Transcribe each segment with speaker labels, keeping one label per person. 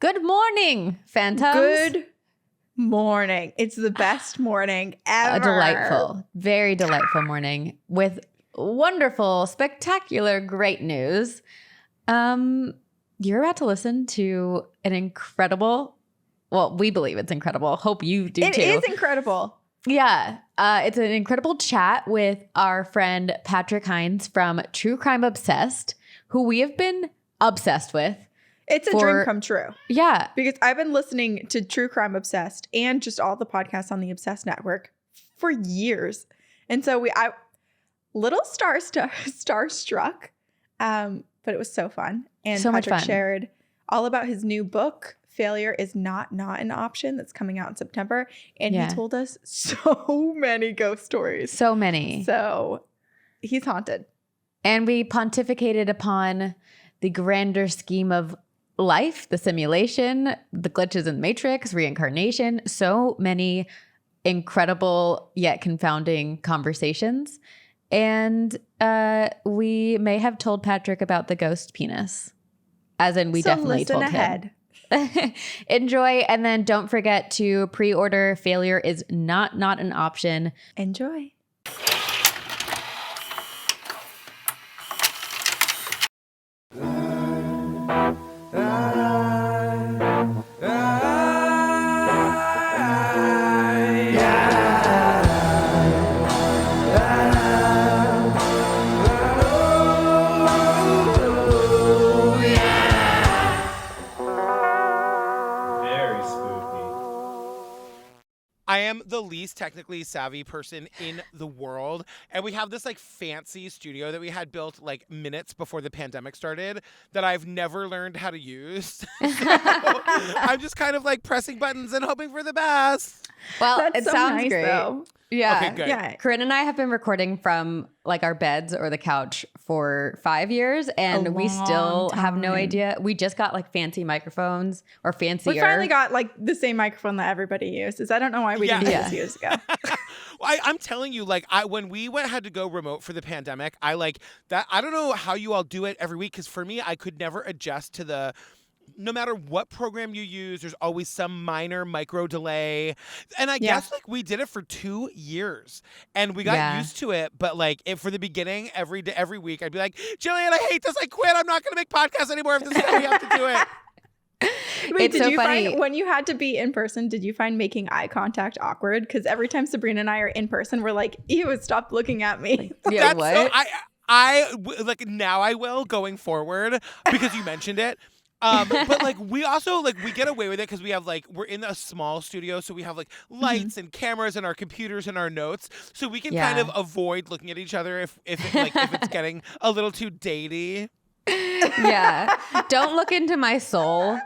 Speaker 1: Good morning, phantoms.
Speaker 2: Good morning. It's the best morning ever.
Speaker 1: A delightful, very delightful morning with wonderful, spectacular, great news. You're about to listen to an incredible, well, we believe it's incredible. Hope you do too.
Speaker 2: It is incredible.
Speaker 1: Yeah. It's an incredible chat with our friend Patrick Hinds from True Crime Obsessed, who we have been obsessed with.
Speaker 2: It's a dream come true.
Speaker 1: Yeah.
Speaker 2: Because I've been listening to True Crime Obsessed and just all the podcasts on the Obsessed Network for years. And so I little starstruck, but it was so fun. And
Speaker 1: so
Speaker 2: Patrick
Speaker 1: much fun.
Speaker 2: Shared all about his new book, Failure is Not an Option, that's coming out in September. And he told us so many ghost stories.
Speaker 1: So many.
Speaker 2: So he's haunted.
Speaker 1: And we pontificated upon the grander scheme of life, the simulation, the glitches in the matrix, reincarnation, so many incredible yet confounding conversations. And we may have told Patrick about the ghost penis, as in we definitely told him. Enjoy, and then don't forget to pre-order Failure is Not an Option.
Speaker 2: Enjoy.
Speaker 3: I am the least technically savvy person in the world, and we have this like fancy studio that we had built like minutes before the pandemic started that I've never learned how to use. So I'm just kind of like pressing buttons and hoping for the best.
Speaker 1: Well,
Speaker 2: That's
Speaker 1: it
Speaker 2: so
Speaker 1: sounds
Speaker 2: nice,
Speaker 1: great.
Speaker 2: though.
Speaker 1: Yeah.
Speaker 3: Okay, good.
Speaker 2: Yeah.
Speaker 1: Corinne and I have been recording from like our beds or the couch for 5 years, and we still have no idea. We just got like fancy microphones or fancier.
Speaker 2: We finally got like the same microphone that everybody uses. I don't know why we didn't do this years ago.
Speaker 3: Well, I'm telling you, like, when we had to go remote for the pandemic, I like that. I don't know how you all do it every week, because for me, I could never adjust to the. No matter what program you use, there's always some minor micro delay. And I guess like we did it for 2 years and we got used to it. But like for the beginning, every week, I'd be like, Jillian, I hate this. I quit. I'm not going to make podcasts anymore if this is how we have to do it.
Speaker 2: Wait,
Speaker 1: It's so
Speaker 2: you
Speaker 1: funny.
Speaker 2: find when you had to be in person, did you find making eye contact awkward? Because every time Sabrina and I are in person, we're like, ew, stop looking at me.
Speaker 1: Yeah,
Speaker 3: That's
Speaker 1: what?
Speaker 3: so, like now I will going forward because you mentioned it. But like we also like we get away with it because we have like we're in a small studio, so we have like lights and cameras and our computers and our notes, so we can kind of avoid looking at each other if it's getting a little too datey.
Speaker 1: Yeah. Don't look into my soul.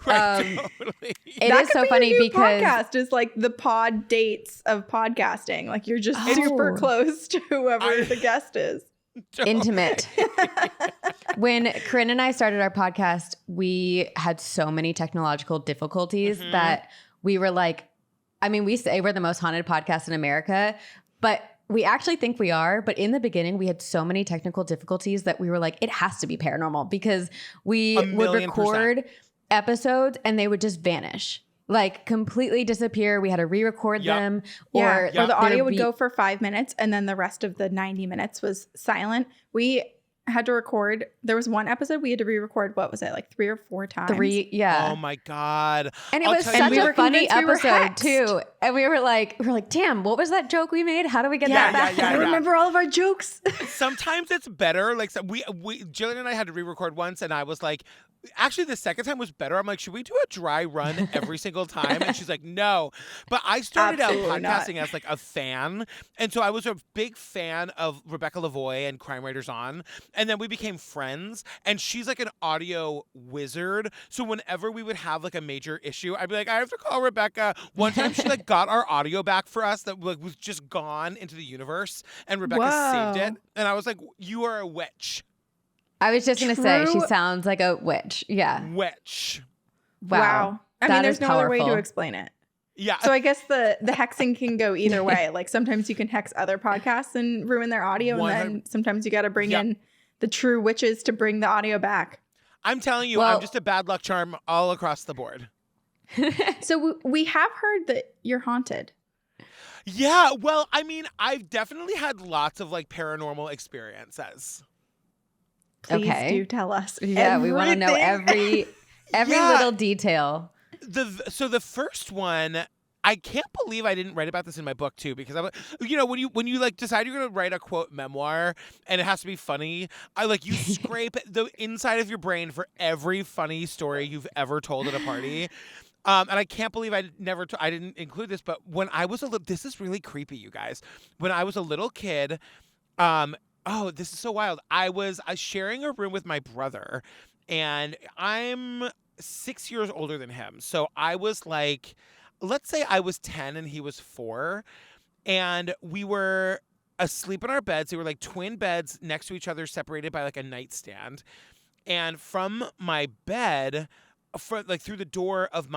Speaker 3: Right, totally.
Speaker 1: It
Speaker 2: That
Speaker 1: is
Speaker 2: could
Speaker 1: so
Speaker 2: be
Speaker 1: funny
Speaker 2: your new
Speaker 1: because
Speaker 2: podcast is like the pod dates of podcasting. Like you're just super
Speaker 1: Oh.
Speaker 2: close to whoever the guest is.
Speaker 1: intimate. When Karin and I started our podcast, we had so many technological difficulties that we were like, I mean, we say we're the most haunted podcast in America, but we actually think we are. But in the beginning, we had so many technical difficulties that we were like, it has to be paranormal, because we would record episodes and they would just vanish. Like completely disappear. We had to re-record them, or
Speaker 2: the audio would go for 5 minutes and then the rest of the 90 minutes was silent. We had to record. There was one episode we had to re-record. What was it, like 3 or 4 times?
Speaker 3: Oh my God.
Speaker 1: And it
Speaker 3: I'll
Speaker 1: was
Speaker 3: tell you-
Speaker 1: such
Speaker 2: we
Speaker 1: a
Speaker 2: were
Speaker 1: funny
Speaker 2: convinced we were
Speaker 1: episode
Speaker 2: hexed.
Speaker 1: too. And we were like, damn, what was that joke we made? How do we get that back?
Speaker 2: I remember all of our jokes.
Speaker 3: Sometimes it's better. Like we Jillian and I had to re-record once, and I was like, actually the second time was better. I'm like, should we do a dry run every single time? And she's like, no. But I started
Speaker 2: Absolutely
Speaker 3: out podcasting
Speaker 2: not.
Speaker 3: as like a fan, and so I was a big fan of Rebecca Lavoie and Crime Writers On, and then we became friends. And she's like an audio wizard, so whenever we would have like a major issue, I'd be like, I have to call Rebecca. One time she like got our audio back for us that like was just gone into the universe, and Rebecca saved it. And I was like, you are a witch.
Speaker 1: I was just going to say, she
Speaker 2: True.
Speaker 1: sounds like a witch. Yeah.
Speaker 3: Witch.
Speaker 1: Wow.
Speaker 2: I
Speaker 1: That
Speaker 2: mean,
Speaker 1: is
Speaker 2: there's no other way to
Speaker 1: powerful.
Speaker 2: explain it.
Speaker 3: Yeah.
Speaker 2: So I guess the hexing can go either way. Like sometimes you can hex other podcasts and ruin their audio, and then sometimes you got to bring in the true witches to bring the audio back.
Speaker 3: I'm telling you,
Speaker 1: Well-
Speaker 3: I'm just a bad luck charm all across the board.
Speaker 2: So we have heard that you're haunted.
Speaker 3: Yeah, well, I mean, I've definitely had lots of like paranormal experiences.
Speaker 2: Please
Speaker 1: Okay.
Speaker 2: do tell us.
Speaker 1: Yeah, we want to know
Speaker 2: everything.
Speaker 1: every
Speaker 3: Yeah.
Speaker 1: little detail.
Speaker 3: So the first one, I can't believe I didn't write about this in my book too, because when you like decide you're gonna write a quote memoir and it has to be funny, you scrape the inside of your brain for every funny story you've ever told at a party. And I can't believe I didn't include this, but when I was this is really creepy, you guys. When I was a little kid, oh, this is so wild. I was sharing a room with my brother, and I'm 6 years older than him. So I was like, let's say I was 10 and he was 4, and we were asleep in our beds. They were like twin beds next to each other, separated by like a nightstand. And from my bed, through the door of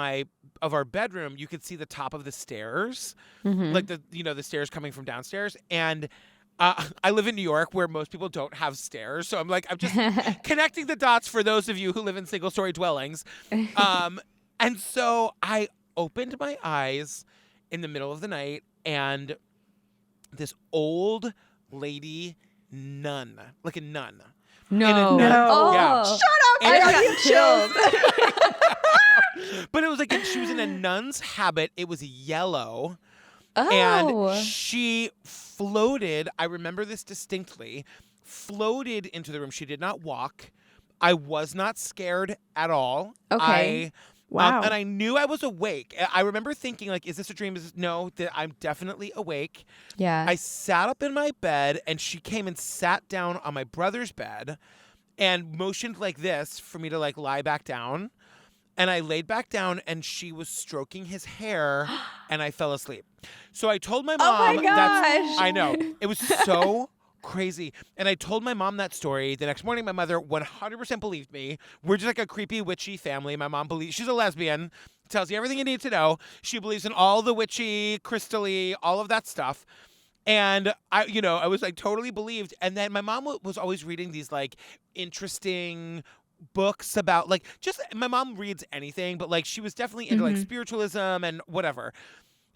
Speaker 3: our bedroom, you could see the top of the stairs, like the stairs coming from downstairs. And I live in New York, where most people don't have stairs, so I'm just connecting the dots for those of you who live in single-story dwellings. And so I opened my eyes in the middle of the night, and this old lady nun, like a nun.
Speaker 1: No.
Speaker 2: No.
Speaker 3: Yeah.
Speaker 2: Shut up!
Speaker 3: And
Speaker 2: I
Speaker 3: it
Speaker 2: got
Speaker 1: got
Speaker 2: chills.
Speaker 3: But it was like she was in a nun's habit. It was yellow.
Speaker 1: Oh.
Speaker 3: And she floated, I remember this distinctly, floated into the room. She did not walk. I was not scared at all.
Speaker 1: Okay.
Speaker 2: Wow.
Speaker 3: And I knew I was awake. I remember thinking, like, is this a dream? No, that I'm definitely awake.
Speaker 1: Yeah.
Speaker 3: I sat up in my bed, and she came and sat down on my brother's bed and motioned like this for me to like lie back down. And I laid back down, and she was stroking his hair, and I fell asleep. So I told my mom.
Speaker 1: Oh my gosh.
Speaker 3: I know. It was so crazy. And I told my mom that story. The next morning, my mother 100% believed me. We're just like a creepy, witchy family. My mom believes, she's a lesbian, tells you everything you need to know. She believes in all the witchy, crystally, all of that stuff. And I was like totally believed. And then my mom was always reading these like interesting books about like, just my mom reads anything, but like she was definitely into like spiritualism and whatever.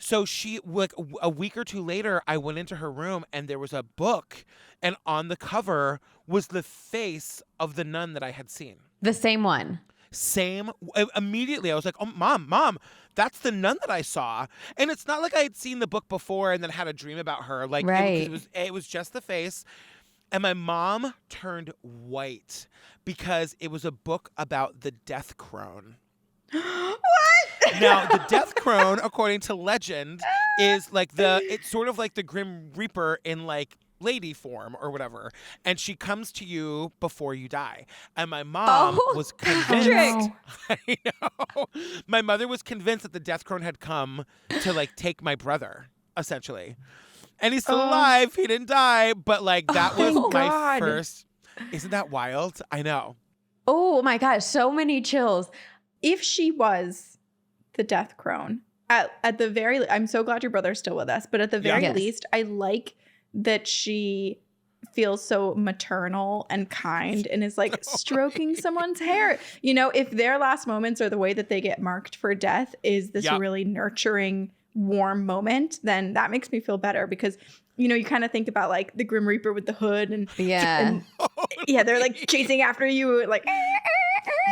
Speaker 3: So she, like a week or two later, I went into her room, and there was a book, and on the cover was the face of the nun that I had seen.
Speaker 1: The same one.
Speaker 3: Same. Immediately, I was like, "Oh, mom, that's the nun that I saw." And it's not like I had seen the book before and then had a dream about her. Like,
Speaker 1: Right.
Speaker 3: it was just the face. And my mom turned white because it was a book about the death crone.
Speaker 2: What?
Speaker 3: Now, the death crone, according to legend, is like it's sort of like the Grim Reaper in like lady form or whatever. And she comes to you before you die. And my mom was convinced. I know. My mother was convinced that the death crone had come to like take my brother, essentially. And he's still alive. He didn't die. But like that was my
Speaker 2: God.
Speaker 3: first. Isn't that wild? I know.
Speaker 1: Oh my gosh, so many chills.
Speaker 2: If she was the death crone, at the very, I'm so glad your brother's still with us, but at the very
Speaker 1: Yes.
Speaker 2: least, I like that she feels so maternal and kind and is like stroking someone's hair. You know, if their last moments are the way that they get marked for death is this
Speaker 3: Yep.
Speaker 2: really nurturing, warm moment, then that makes me feel better because, you know, you kind of think about like the Grim Reaper with the hood and
Speaker 1: Yeah.
Speaker 2: yeah, they're like chasing after you like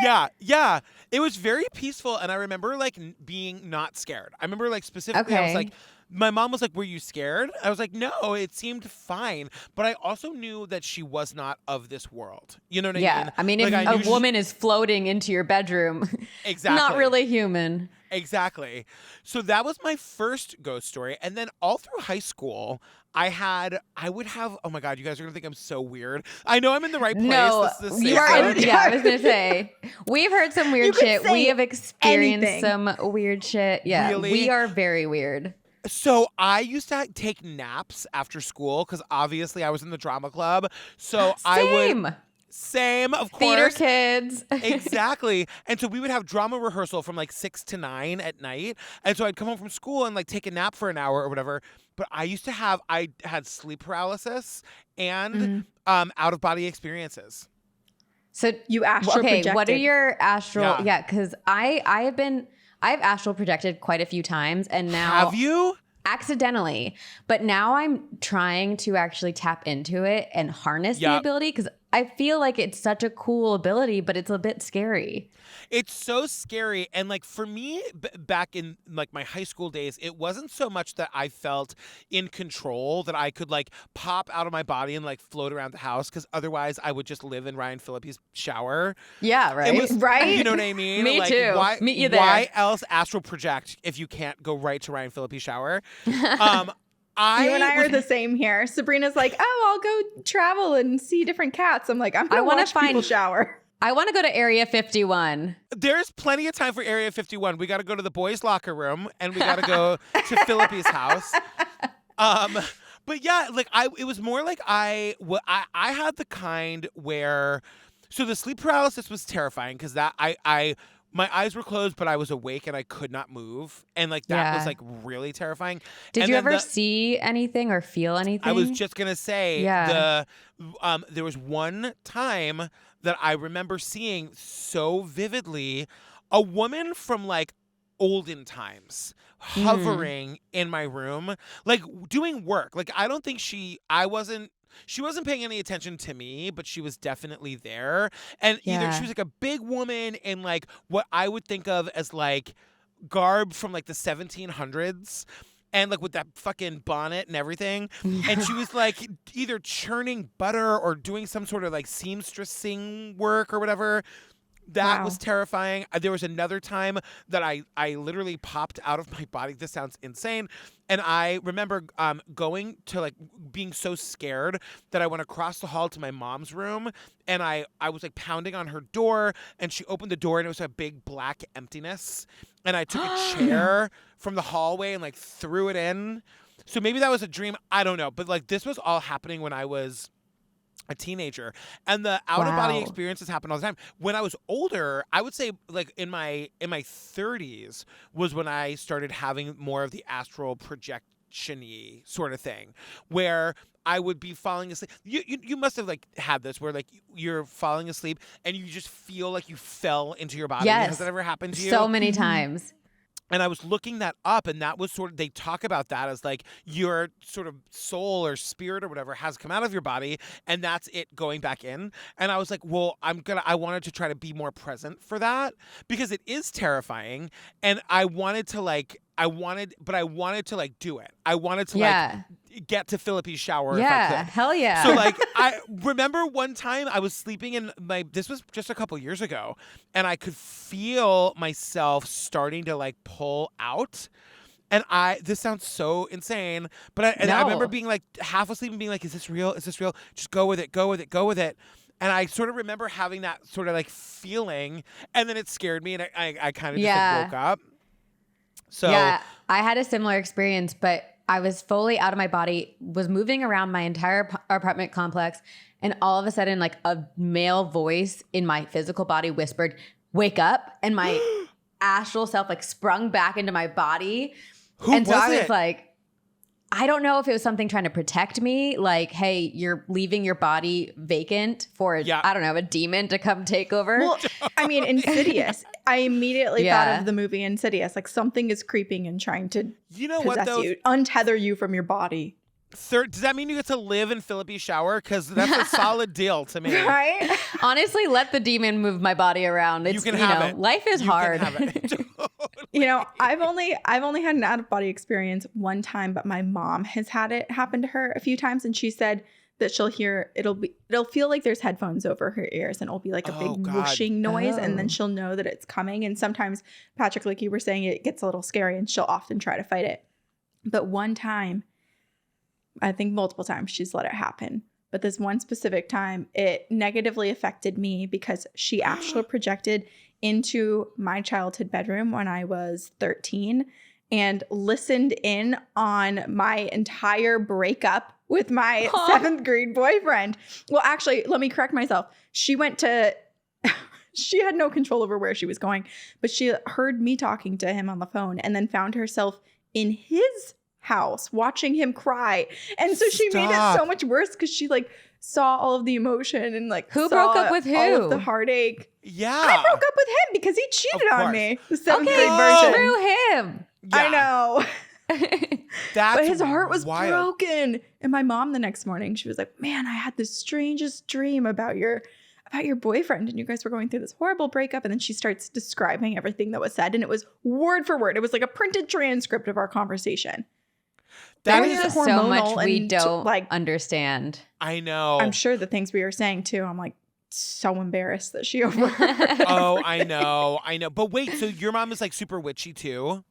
Speaker 3: Yeah. It was very peaceful, and I remember like being not scared. I remember like specifically, I was
Speaker 1: Okay.
Speaker 3: like, my mom was like, "Were you scared?" I was like, "No, it seemed fine." But I also knew that she was not of this world. You know what I
Speaker 1: Yeah.
Speaker 3: mean?
Speaker 1: I mean,
Speaker 3: Like,
Speaker 1: if
Speaker 3: I
Speaker 1: a
Speaker 3: knew she-
Speaker 1: woman is floating into your bedroom,
Speaker 3: Exactly.
Speaker 1: not really human.
Speaker 3: Exactly. So that was my first ghost story. And then all through high school, I would have, oh my God, you guys are going to think I'm so weird. I know I'm in the right place.
Speaker 1: No,
Speaker 3: This is the
Speaker 1: you
Speaker 3: safe
Speaker 1: are.
Speaker 3: zone.
Speaker 1: Yeah, I was gonna say we've heard some weird
Speaker 2: could
Speaker 1: shit.
Speaker 2: say
Speaker 1: We have experienced
Speaker 2: anything.
Speaker 1: some weird shit. Yeah,
Speaker 3: Really?
Speaker 1: we are very weird.
Speaker 3: So I used to take naps after school because obviously I was in the drama club. So I would. Same, of
Speaker 1: Theater
Speaker 3: course.
Speaker 1: kids.
Speaker 3: Exactly. And so we would have drama rehearsal from like 6 to 9 at night. And so I'd come home from school and like take a nap for an hour or whatever. But I had sleep paralysis and out of body experiences.
Speaker 1: So
Speaker 2: You astral projected.
Speaker 1: what are your astral?
Speaker 3: Yeah.
Speaker 1: Yeah, because I've astral projected quite a few times, and now
Speaker 3: Have you?
Speaker 1: accidentally, but now I'm trying to actually tap into it and harness the
Speaker 3: Yep.
Speaker 1: ability because I feel like it's such a cool ability, but it's a bit scary.
Speaker 3: It's so scary. And like for me, back in like my high school days, it wasn't so much that I felt in control that I could like pop out of my body and like float around the house, because otherwise I would just live in Ryan Phillippe's shower.
Speaker 1: Yeah, right.
Speaker 3: It was,
Speaker 2: Right?
Speaker 3: You know what I mean?
Speaker 1: Me
Speaker 3: like,
Speaker 1: too.
Speaker 3: Why,
Speaker 1: Meet you there.
Speaker 3: Why else astral project if you can't go right to Ryan Phillippe's shower?
Speaker 2: You and I are the same here. Sabrina's like, oh, I'll go travel and see different cats. I'm like, I'm going to
Speaker 1: wanna
Speaker 2: watch people shower.
Speaker 1: I want to go to Area 51.
Speaker 3: There's plenty of time for Area 51. We got to go to the boys' locker room, and we got to go to Phillippe's house. But yeah, like it was more like I had the kind where, so the sleep paralysis was terrifying because that my eyes were closed, but I was awake and I could not move, and like that was like really terrifying.
Speaker 1: Did
Speaker 3: And
Speaker 1: you
Speaker 3: then
Speaker 1: ever see anything or feel anything?
Speaker 3: I was just gonna say,
Speaker 1: Yeah.
Speaker 3: there was one time that I remember seeing so vividly a woman from like olden times hovering in my room, like doing work. Like I don't think she wasn't paying any attention to me, but she was definitely there. And either she was like a big woman in like what I would think of as like garb from like the 1700s. And like with that fucking bonnet and everything. And she was like either churning butter or doing some sort of like seamstressing work or whatever. That was terrifying. There was another time that I literally popped out of my body. This sounds insane. And I remember going to like being so scared that I went across the hall to my mom's room, and I was like pounding on her door, and she opened the door and it was a big black emptiness. And I took a chair from the hallway and like threw it in. So maybe that was a dream. I don't know. But like this was all happening when I was a teenager, and the out-of-body experiences happen all the time. When I was older, I would say like in my 30s was when I started having more of the astral projection-y sort of thing, where I would be falling asleep. You must have like had this where like you're falling asleep and you just feel like you fell into your body.
Speaker 1: Yes.
Speaker 3: Has that ever happened to you?
Speaker 1: So many times.
Speaker 3: And I was looking that up, and that was sort of, they talk about that as like your sort of soul or spirit or whatever has come out of your body, and that's it going back in. And I was like, well, I wanted to try to be more present for that, because it is terrifying. And I wanted to like do it. I wanted to like get to Phillippe's shower if I could.
Speaker 1: Hell yeah.
Speaker 3: So like I remember one time I was sleeping in this was just a couple years ago, and I could feel myself starting to like pull out. And this sounds so insane, but I remember being like half asleep and being like, is this real? Is this real? Just go with it, go with it, go with it. And I sort of remember having that sort of like feeling, and then it scared me, and I kind of just like woke up. So
Speaker 1: yeah, I had a similar experience, but I was fully out of my body, was moving around my entire apartment complex, and all of a sudden, like a male voice in my physical body whispered, "Wake up!" And my astral self like sprung back into my body.
Speaker 3: Who
Speaker 1: and so
Speaker 3: was
Speaker 1: I was
Speaker 3: it?
Speaker 1: like, I don't know if it was something trying to protect me, like, hey, you're leaving your body vacant for, I don't know, a demon to come take over.
Speaker 2: Well, I mean, Insidious. I immediately thought of the movie Insidious. Like something is creeping and trying to possess you, untether you from your body.
Speaker 3: Does that mean you get to live in Phillippe's shower? Because that's a solid deal to me.
Speaker 2: Right?
Speaker 1: Honestly, let the demon move my body around. It's,
Speaker 3: you can have it.
Speaker 1: Life is hard.
Speaker 2: You know, I've only had an out of body experience one time, but my mom has had it happen to her a few times, and she said that she'll hear it'll feel like there's headphones over her ears, and it'll be like a big whooshing noise, and then she'll know that it's coming. And sometimes, Patrick, like you were saying, it gets a little scary, and she'll often try to fight it. But one time, I think multiple times she's let it happen. But this one specific time, it negatively affected me because she astral projected into my childhood bedroom when I was 13 and listened in on my entire breakup with my 7th grade boyfriend. Well, actually, let me correct myself. She had no control over where she was going, but she heard me talking to him on the phone and then found herself in his house watching him cry. And so she made it so much worse because she like saw all of the emotion and like
Speaker 1: Who
Speaker 2: saw
Speaker 1: broke up with
Speaker 2: all
Speaker 1: who?
Speaker 2: of the heartache.
Speaker 3: Yeah.
Speaker 2: I broke up with him because he cheated on
Speaker 3: course.
Speaker 2: me. The seventh
Speaker 1: Okay,
Speaker 2: grade version.
Speaker 1: screw him.
Speaker 2: I know.
Speaker 3: That's
Speaker 2: But his heart was
Speaker 3: wild.
Speaker 2: broken. And my mom the next morning, she was like, man, I had the strangest dream about your boyfriend and you guys were going through this horrible breakup. And then she starts describing everything that was said. And it was word for word. It was like a printed transcript of our conversation.
Speaker 3: That
Speaker 2: There
Speaker 3: is
Speaker 2: was
Speaker 1: so much
Speaker 2: hormonal
Speaker 1: we
Speaker 2: and
Speaker 1: don't
Speaker 2: like
Speaker 1: understand.
Speaker 3: I know.
Speaker 2: I'm sure the things we were saying too. I'm like so embarrassed that she overheard.
Speaker 3: Oh, I know. But wait, so your mom is like super witchy too?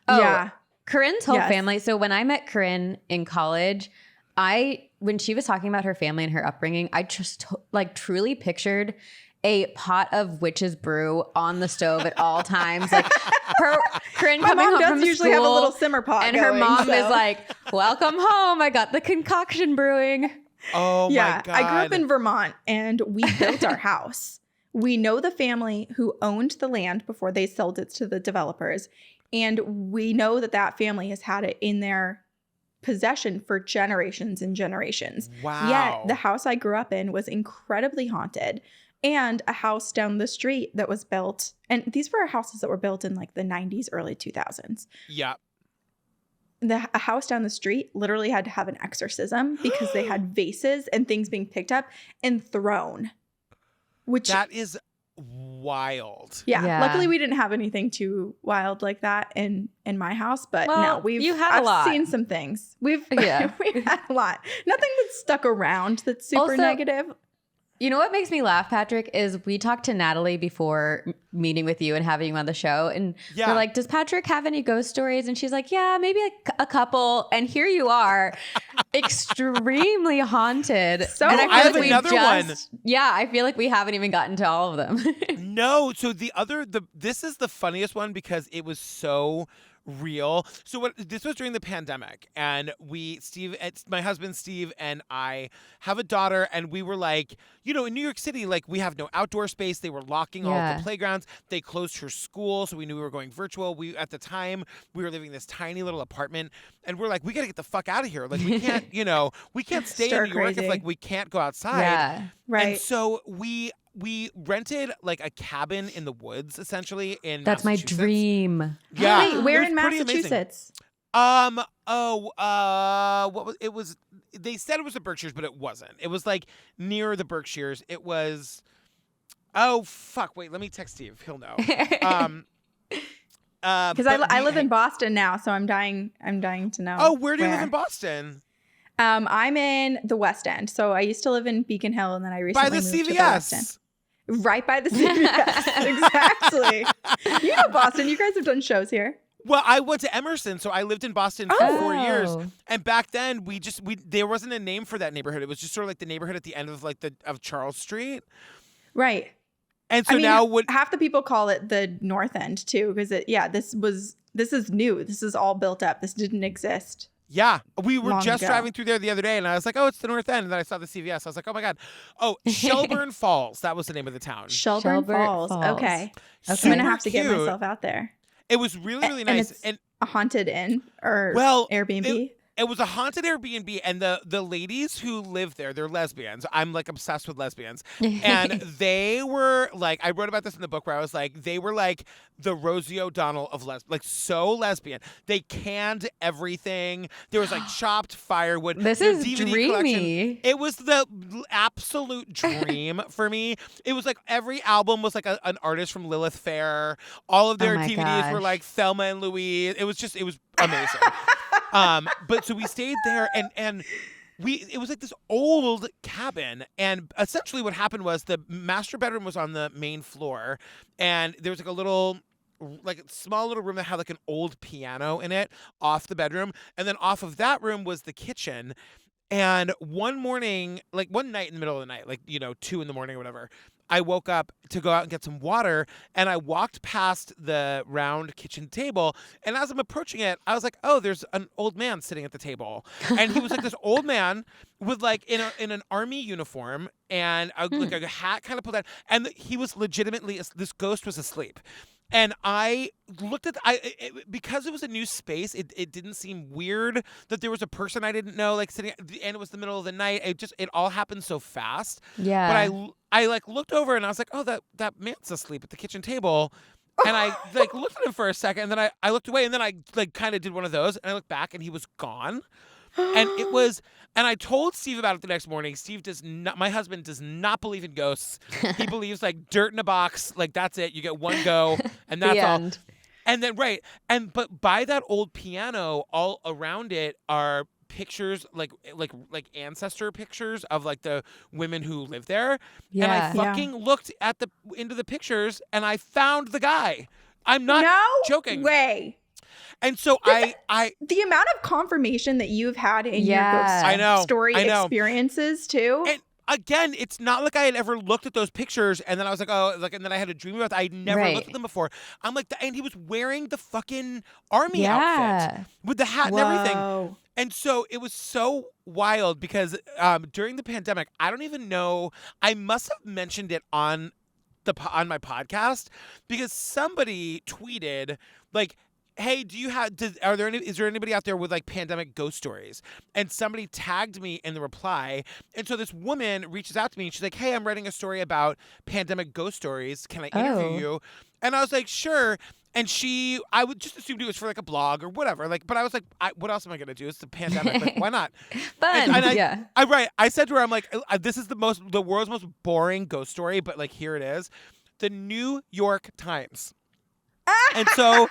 Speaker 1: Oh,
Speaker 2: Yeah.
Speaker 1: Karin's whole
Speaker 2: Yes.
Speaker 1: family. So when I met Karin in college, when she was talking about her family and her upbringing, I just like truly pictured a pot of witch's brew on the stove at all times. Like Karin
Speaker 2: My
Speaker 1: coming
Speaker 2: mom
Speaker 1: home
Speaker 2: does
Speaker 1: from
Speaker 2: usually have a little
Speaker 1: school,
Speaker 2: simmer pot
Speaker 1: and her
Speaker 2: going,
Speaker 1: mom
Speaker 2: so.
Speaker 1: is like, "Welcome home. I got the concoction brewing."
Speaker 3: Oh
Speaker 2: yeah,
Speaker 3: my God.
Speaker 2: I grew up in Vermont and we built our house. We know the family who owned the land before they sold it to the developers. And we know that family has had it in their possession for generations and generations.
Speaker 3: Wow.
Speaker 2: Yet the house I grew up in was incredibly haunted. And a house down the street that was built, and these were houses that were built in like the 90s, early 2000s.
Speaker 3: Yeah.
Speaker 2: A house down the street literally had to have an exorcism because they had vases and things being picked up and thrown. Which
Speaker 3: That is wild.
Speaker 2: yeah, luckily we didn't have anything too wild like that in my house, but
Speaker 1: Well,
Speaker 2: no, I've
Speaker 1: lot.
Speaker 2: seen some things. We've
Speaker 1: Yeah.
Speaker 2: we've had a lot. Nothing that's stuck around that's super
Speaker 1: Also,
Speaker 2: negative.
Speaker 1: You know what makes me laugh, Patrick, is we talked to Natalie before meeting with you and having you on the show. And
Speaker 3: Yeah.
Speaker 1: we're like, does Patrick have any ghost stories? And she's like, yeah, maybe a couple. And here you are, extremely haunted.
Speaker 2: So
Speaker 1: and
Speaker 3: I have another one.
Speaker 1: Yeah, I feel like we haven't even gotten to all of them.
Speaker 3: No, so this is the funniest one because it was so real. So this was during the pandemic, and my husband Steve and I have a daughter, and we were like, in New York City, like we have no outdoor space. They were locking all of the playgrounds. They closed her school, so we knew we were going virtual. At the time we were living in this tiny little apartment, and we're like, we got to get the fuck out of here. Like we can't, we can't stay in New York if like we can't go outside.
Speaker 1: Yeah,
Speaker 2: right.
Speaker 3: And so we rented like a cabin in the woods, essentially in
Speaker 1: that's my
Speaker 3: Massachusetts.
Speaker 1: dream.
Speaker 3: Yeah.
Speaker 2: Wait, where
Speaker 3: It
Speaker 2: in
Speaker 3: was pretty amazing.
Speaker 2: Massachusetts?
Speaker 3: What was it? Was they said it was the Berkshires, but it wasn't. It was like near the Berkshires. It was. Oh fuck! Wait, let me text Steve. He'll know.
Speaker 2: Because I live in Boston now, so I'm dying to know.
Speaker 3: Oh, where do you live in Boston?
Speaker 2: I'm in the West End. So I used to live in Beacon Hill, and then I
Speaker 3: By
Speaker 2: recently
Speaker 3: the
Speaker 2: moved to the West End.
Speaker 3: CVS.
Speaker 2: Right by the CVS. Exactly. You know Boston. You guys have done shows here.
Speaker 3: Well, I went to Emerson, so I lived in Boston for 4 years.
Speaker 1: Oh.
Speaker 3: And back then, there wasn't a name for that neighborhood. It was just sort of like the neighborhood at the end of of Charles Street.
Speaker 2: Right.
Speaker 3: And so now
Speaker 2: half the people call it the North End too, because this is new. This is all built up. This didn't exist.
Speaker 3: Yeah, we were
Speaker 2: long
Speaker 3: just
Speaker 2: ago.
Speaker 3: driving through there the other day, and I was like, "Oh, it's the North End." And then I saw the CVS. I was like, "Oh my god!" Oh, Shelburne Falls. That was the name of the town.
Speaker 2: Shelburne Falls. Okay. I'm
Speaker 3: Super
Speaker 2: gonna have to get
Speaker 3: cute.
Speaker 2: myself out there.
Speaker 3: It was really, really
Speaker 2: And
Speaker 3: nice.
Speaker 2: it's
Speaker 3: And
Speaker 2: a haunted inn or Airbnb.
Speaker 3: it was a haunted Airbnb, and the ladies who live there, they're lesbians. I'm like obsessed with lesbians, and they were like, I wrote about this in the book where I was like, they were like the Rosie O'Donnell of like so lesbian. They canned everything. There was like chopped firewood.
Speaker 1: This
Speaker 3: Their
Speaker 1: is
Speaker 3: DVD
Speaker 1: dreamy.
Speaker 3: collection. It was the absolute dream for me. It was like every album was like an artist from Lilith Fair. All of their
Speaker 1: Oh my
Speaker 3: DVDs were
Speaker 1: gosh.
Speaker 3: like Thelma and Louise. It was amazing. But so we stayed there, and it was like this old cabin, and essentially what happened was the master bedroom was on the main floor, and there was like a little, like a small little room that had like an old piano in it off the bedroom, and then off of that room was the kitchen. And one morning, like one night in the middle of the night, like 2 a.m. or whatever, I woke up to go out and get some water, and I walked past the round kitchen table, and as I'm approaching it, I was like, oh, there's an old man sitting at the table. And he was like this old man with like in an army uniform and like a hat kind of pulled out, and he was legitimately, this ghost was asleep. And I looked at because it was a new space. It didn't seem weird that there was a person I didn't know like sitting, and it was the middle of the night. It all happened so fast.
Speaker 1: Yeah.
Speaker 3: But I like looked over and I was like, oh, that man's asleep at the kitchen table. And I like looked at him for a second, and then I looked away, and then I like kind of did one of those, and I looked back, and he was gone. And it was, and I told Steve about it the next morning. Steve does not, my husband does not believe in ghosts. He believes like dirt in a box, like that's it. You get one go, and that's all.
Speaker 1: End.
Speaker 3: And then but by that old piano, all around it are pictures like ancestor pictures of like the women who live there.
Speaker 1: Yeah.
Speaker 3: And I fucking looked at into the pictures, and I found the guy. I'm not joking.
Speaker 2: No way.
Speaker 3: And so
Speaker 2: the amount of confirmation that you've had in your ghost story experiences too.
Speaker 3: And again, it's not like I had ever looked at those pictures and then I was like, oh, like, and then I had a dream about that. I'd never looked at them before. I'm like, and he was wearing the fucking army outfit with the hat and everything. And so it was so wild because during the pandemic, I don't even know, I must have mentioned it on my podcast because somebody tweeted like, hey, is there anybody out there with like pandemic ghost stories? And somebody tagged me in the reply. And so this woman reaches out to me and she's like, hey, I'm writing a story about pandemic ghost stories. Can I interview you? And I was like, sure. And I would just assume it was for like a blog or whatever. Like, but I was like, what else am I going to do? It's the pandemic. Like, why not?
Speaker 1: Fun.
Speaker 3: I said to her, I'm like, this is the world's most boring ghost story, but like, here it is. The New York Times. And so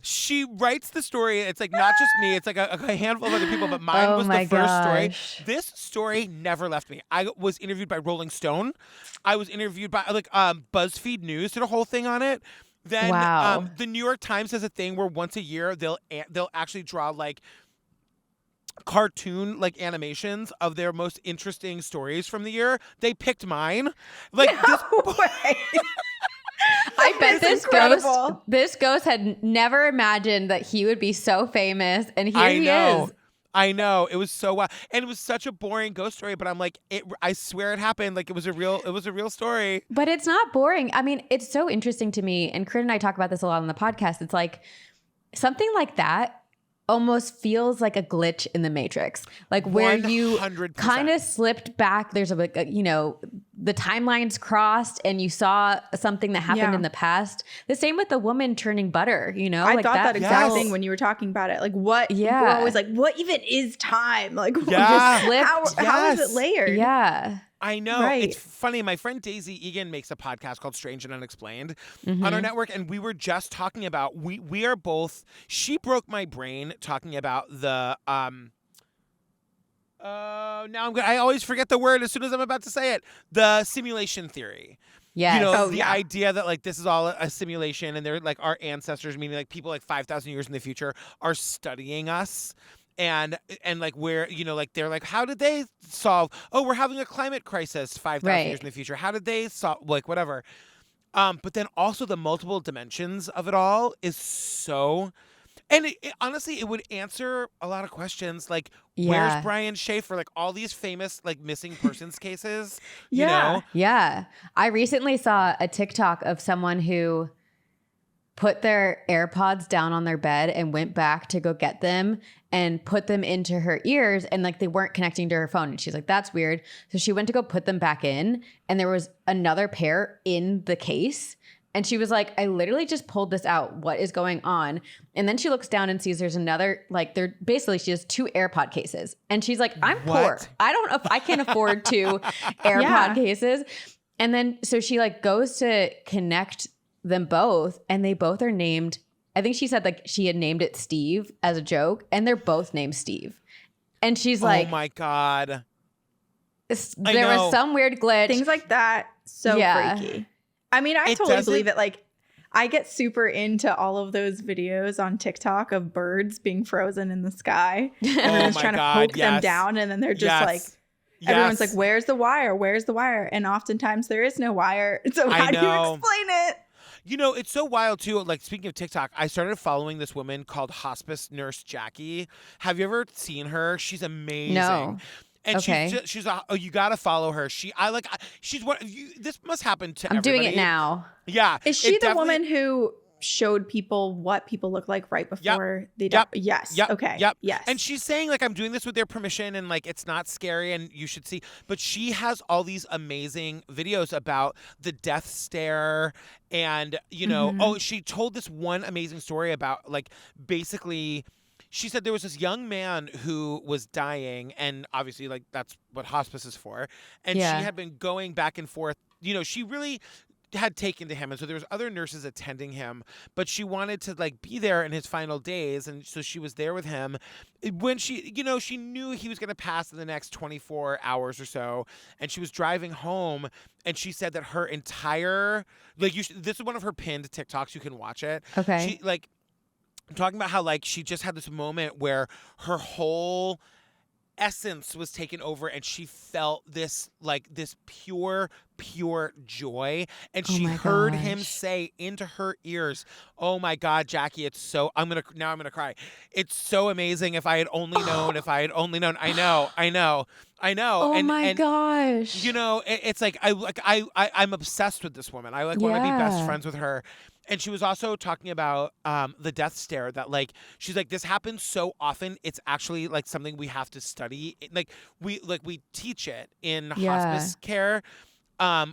Speaker 3: she writes the story. It's like not just me. It's like a handful of other people, but mine was the first story. This story never left me. I was interviewed by Rolling Stone. I was interviewed by like BuzzFeed News, did a whole thing on it. Then the New York Times has a thing where once a year they'll actually draw like cartoon like animations of their most interesting stories from the year. They picked mine. Like
Speaker 2: no way.
Speaker 1: I bet this ghost had never imagined that he would be so famous, and here he is.
Speaker 3: I know. It was so wild. And it was such a boring ghost story, but I'm like, I swear it happened. Like it was a real story.
Speaker 1: But it's not boring. I mean, it's so interesting to me, and Karin and I talk about this a lot on the podcast. It's like something like that almost feels like a glitch in the Matrix, like where 100%. You kind of slipped back. There's the timelines crossed and you saw something that happened in the past. The same with the woman turning butter, I
Speaker 2: like thought that exact thing when you were talking about it. Like what, we're always like, what even is time? Like how is it layered?
Speaker 1: Yeah.
Speaker 3: I know. Right. It's funny. My friend Daisy Egan makes a podcast called Strange and Unexplained on our network. And we were just talking about, we are both, she broke my brain talking about the, I always forget the word as soon as I'm about to say it. The simulation theory.
Speaker 1: Yeah.
Speaker 3: The idea that like this is all a simulation and they're like our ancestors, meaning like people like 5,000 years in the future are studying us. And like where, like they're like, how did they solve? Oh, we're having a climate crisis 5,000 years in the future. How did they solve? Like whatever. But then also the multiple dimensions of it all is so. And honestly, it would answer a lot of questions like, where's Brian Schaefer? Like all these famous like missing persons cases.
Speaker 1: Yeah. I recently saw a TikTok of someone who put their AirPods down on their bed and went back to go get them and put them into her ears, and like they weren't connecting to her phone. And she's like, that's weird. So she went to go put them back in, and there was another pair in the case. And she was like, I literally just pulled this out. What is going on? And then she looks down and sees there's another, like she has 2 AirPod cases. And she's like, I'm poor. I don't know if I can afford 2 AirPod cases. And then so she like goes to connect them both, and they both are named, I think she said like she had named it Steve as a joke, and they're both named Steve. And she's like,
Speaker 3: oh my God.
Speaker 1: There was some weird glitch.
Speaker 2: Things like that. So freaky. I mean, I totally believe it. Like, I get super into all of those videos on TikTok of birds being frozen in the sky. And then it's trying to poke them down. And then they're just like, everyone's like, where's the wire? Where's the wire? And oftentimes there is no wire. So how do you explain it?
Speaker 3: It's so wild too. Like speaking of TikTok, I started following this woman called Hospice Nurse Jackie. Have you ever seen her? She's amazing.
Speaker 1: No.
Speaker 3: And
Speaker 1: Okay.
Speaker 3: she's oh, you got to follow her. She's what this must happen to
Speaker 1: I'm
Speaker 3: everybody.
Speaker 1: doing it now.
Speaker 3: Yeah.
Speaker 2: Is she the woman who showed people what people look like right before they die? Yes.
Speaker 3: Yep.
Speaker 2: Okay.
Speaker 3: Yep.
Speaker 2: Yes.
Speaker 3: And she's saying like, I'm doing this with their permission and like, it's not scary and you should see, but she has all these amazing videos about the death stare and, you know, she told this one amazing story about like, basically she said there was this young man who was dying and obviously like, that's what hospice is for. And she had been going back and forth, you know, she really had taken to him, and so there was other nurses attending him, but she wanted to like be there in his final days, and so she was there with him when she, you know, she knew he was going to pass in the next 24 hours or so, and she was driving home, and she said that her entire like this is one of her pinned TikToks, you can watch it.
Speaker 1: Okay.
Speaker 3: She like talking about how like she just had this moment where her whole essence was taken over and she felt this like this pure joy, and she heard him say into her ears, oh my God, Jackie, it's so I'm gonna cry. It's so amazing. If I had only known, I know.
Speaker 1: Oh and gosh.
Speaker 3: You know, it's like I'm obsessed with this woman. I like want to be best friends with her. And she was also talking about the death stare, that like she's like, this happens so often, it's actually like something we have to study. Like we teach it in hospice care.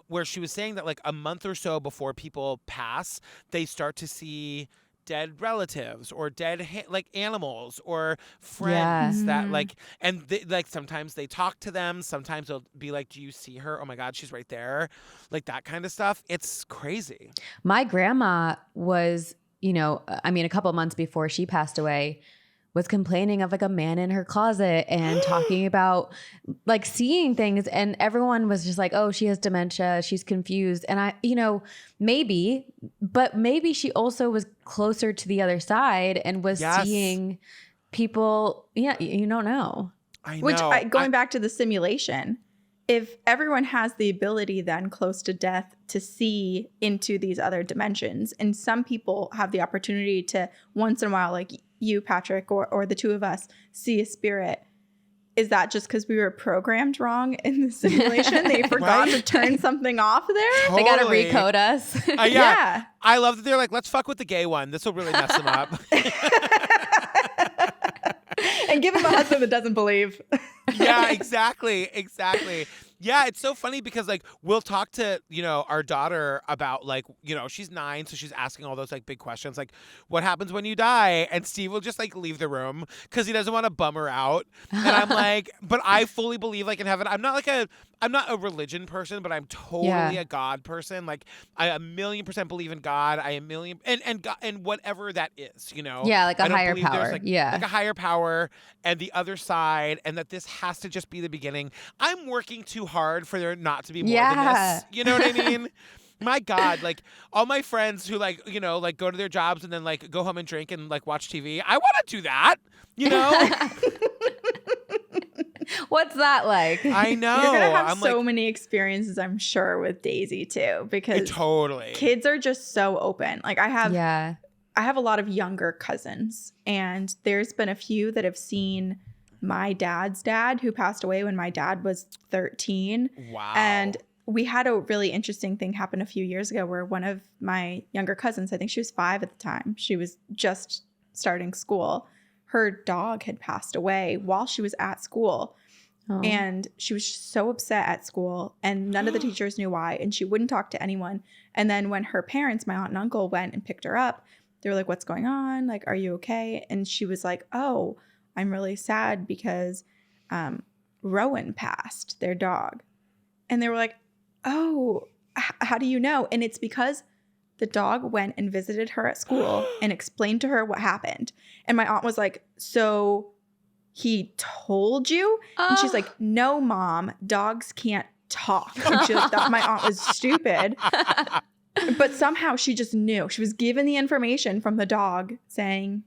Speaker 3: Where she was saying that like a month or so before people pass, they start to see dead relatives or dead like animals or friends that like, and like sometimes they talk to them, sometimes they'll be like, do you see her? Oh my God, she's right there. Like that kind of stuff. It's crazy.
Speaker 1: My grandma was, you know, I mean, a couple months before she passed away, was complaining of like a man in her closet and talking about like seeing things, and everyone was just like, oh, she has dementia, she's confused. And I, you know, maybe she also was closer to the other side and was seeing people. Yeah, you don't know.
Speaker 3: I know.
Speaker 2: Which going back to the simulation, if everyone has the ability then close to death to see into these other dimensions, and some people have the opportunity to once in a while, like you, Patrick, or the two of us, see a spirit, is that just because we were programmed wrong in the simulation? They forgot to turn something off there?
Speaker 3: Totally.
Speaker 1: They got to recode us.
Speaker 3: Yeah. I love that they're like, let's fuck with the gay one. This will really mess them up.
Speaker 2: And give him a husband that doesn't believe.
Speaker 3: Yeah, exactly. Yeah, it's so funny because like we'll talk to, you know, our daughter about like, you know, she's 9, so she's asking all those like big questions like, what happens when you die? And Steve will just like leave the room because he doesn't want to bum her out. And I'm like, but I fully believe like in heaven. I'm not a religion person, but I'm totally a God person. Like I 1,000,000% believe in God. I 1,000,000 and God, and whatever that is, you know.
Speaker 1: Yeah, like a higher power.
Speaker 3: Like a higher power and the other side, and that this has to just be the beginning. I'm working too hard for there not to be more than this. You know what I mean? My God, like all my friends who like, you know, like go to their jobs and then like go home and drink and like watch TV. I want to do that, you know?
Speaker 1: What's that like?
Speaker 3: I know.
Speaker 2: You're going to have so many experiences, I'm sure, with Daisy too, because kids are just so open. Like I have a lot of younger cousins, and there's been a few that have seen my dad's dad, who passed away when my dad was 13.
Speaker 3: Wow.
Speaker 2: And we had a really interesting thing happen a few years ago where one of my younger cousins, I think she was 5 at the time, she was just starting school, her dog had passed away while she was at school. Oh. And she was so upset at school, and none of the teachers knew why, and she wouldn't talk to anyone. And then when her parents, my aunt and uncle, went and picked her up, they were like, what's going on? Like, are you okay? And she was like, oh, I'm really sad because Rowan passed, their dog. And they were like, oh, how do you know? And it's because the dog went and visited her at school and explained to her what happened. And my aunt was like, so he told you? And she's like, no, Mom, dogs can't talk. And she like, thought my aunt was stupid. But somehow she just knew. She was given the information from the dog saying,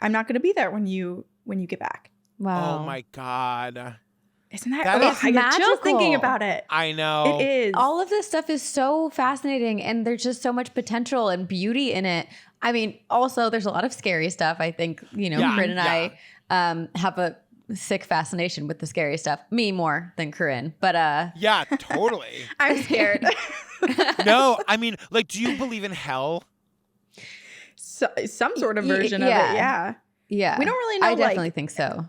Speaker 2: I'm not going to be there when you get back.
Speaker 1: Wow.
Speaker 3: Oh my God.
Speaker 2: Isn't that
Speaker 1: I get chills
Speaker 2: thinking about it.
Speaker 3: I know.
Speaker 2: It is.
Speaker 1: All of this stuff is so fascinating, and there's just so much potential and beauty in it. I mean, also there's a lot of scary stuff. I think, you know, Corinne and I have a sick fascination with the scary stuff. Me more than Karin, but
Speaker 3: Yeah, totally.
Speaker 2: I'm scared.
Speaker 3: No, I mean, like, do you believe in hell?
Speaker 2: Some sort of version of it, yeah.
Speaker 1: Yeah.
Speaker 2: We don't really know.
Speaker 1: I definitely think so.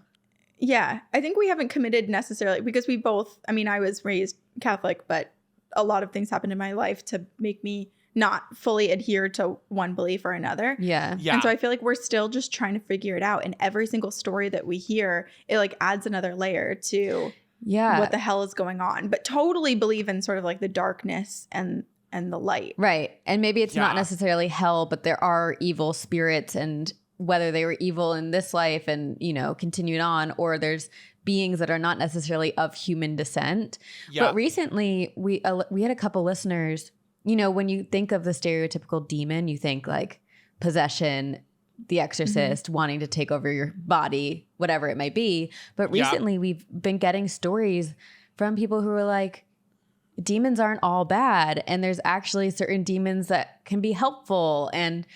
Speaker 2: Yeah, I think we haven't committed necessarily because we both, I mean, I was raised Catholic, but a lot of things happened in my life to make me not fully adhere to one belief or another.
Speaker 1: Yeah.
Speaker 2: And so I feel like we're still just trying to figure it out. And every single story that we hear, it like adds another layer to what the hell is going on. But totally believe in sort of like the darkness and the light.
Speaker 1: Right. And maybe it's not necessarily hell, but there are evil spirits, and whether they were evil in this life and, you know, continued on, or there's beings that are not necessarily of human descent. Yeah. But recently we had a couple listeners, you know, when you think of the stereotypical demon, you think like possession, The Exorcist, wanting to take over your body, whatever it might be. But recently we've been getting stories from people who are like, demons aren't all bad. And there's actually certain demons that can be helpful. And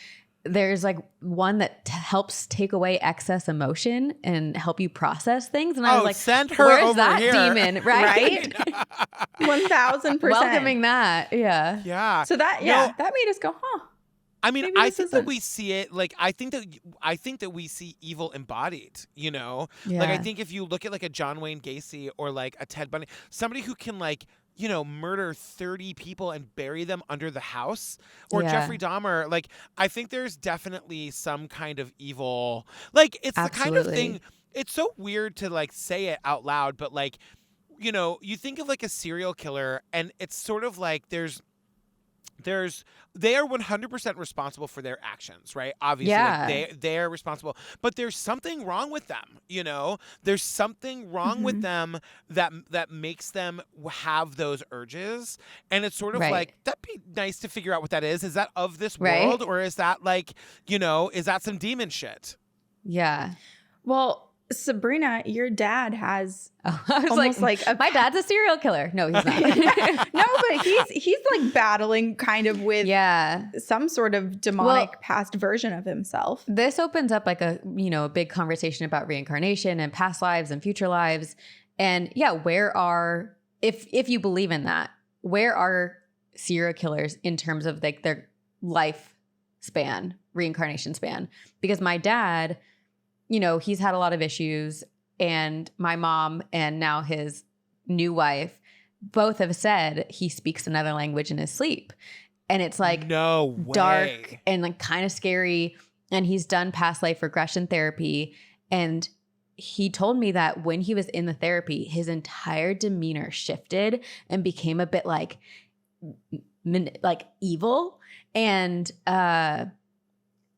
Speaker 1: there's like one that helps take away excess emotion and help you process things. And I was like,
Speaker 3: send her
Speaker 1: where's
Speaker 3: over
Speaker 1: that
Speaker 3: here.
Speaker 1: demon? Right?
Speaker 2: 1000%.
Speaker 1: Welcoming that. Yeah.
Speaker 3: Yeah.
Speaker 2: So that made us go, huh.
Speaker 3: I mean,
Speaker 2: Maybe
Speaker 3: I
Speaker 2: this
Speaker 3: think that
Speaker 2: isn't-
Speaker 3: we see it like I think that we see evil embodied, you know?
Speaker 1: Yeah.
Speaker 3: Like I think if you look at like a John Wayne Gacy or like a Ted Bundy, somebody who can like, you know, murder 30 people and bury them under the house, or Jeffrey Dahmer, like I think there's definitely some kind of evil. Like it's the kind of thing, it's so weird to like say it out loud, but like, you know, you think of like a serial killer and it's sort of like they are 100% responsible for their actions, right? Obviously, like they are responsible, but there's something wrong with them, you know? There's something wrong with them that makes them have those urges, and it's sort of like, that'd be nice to figure out what that is. Is that of this world, or is that like, you know, is that some demon shit?
Speaker 1: Yeah.
Speaker 2: Well, Sabrina, your dad has
Speaker 1: I was
Speaker 2: almost like
Speaker 1: my dad's a serial killer. No, he's not.
Speaker 2: no, but he's like battling kind of with some sort of demonic past version of himself.
Speaker 1: This opens up like a big conversation about reincarnation and past lives and future lives. And where are, if you believe in that, where are serial killers in terms of like their life span, reincarnation span? Because my dad, you know, he's had a lot of issues, and my mom and now his new wife both have said he speaks another language in his sleep. And it's like dark and like kind of scary. And he's done past life regression therapy. And he told me that when he was in the therapy, his entire demeanor shifted and became a bit like evil. And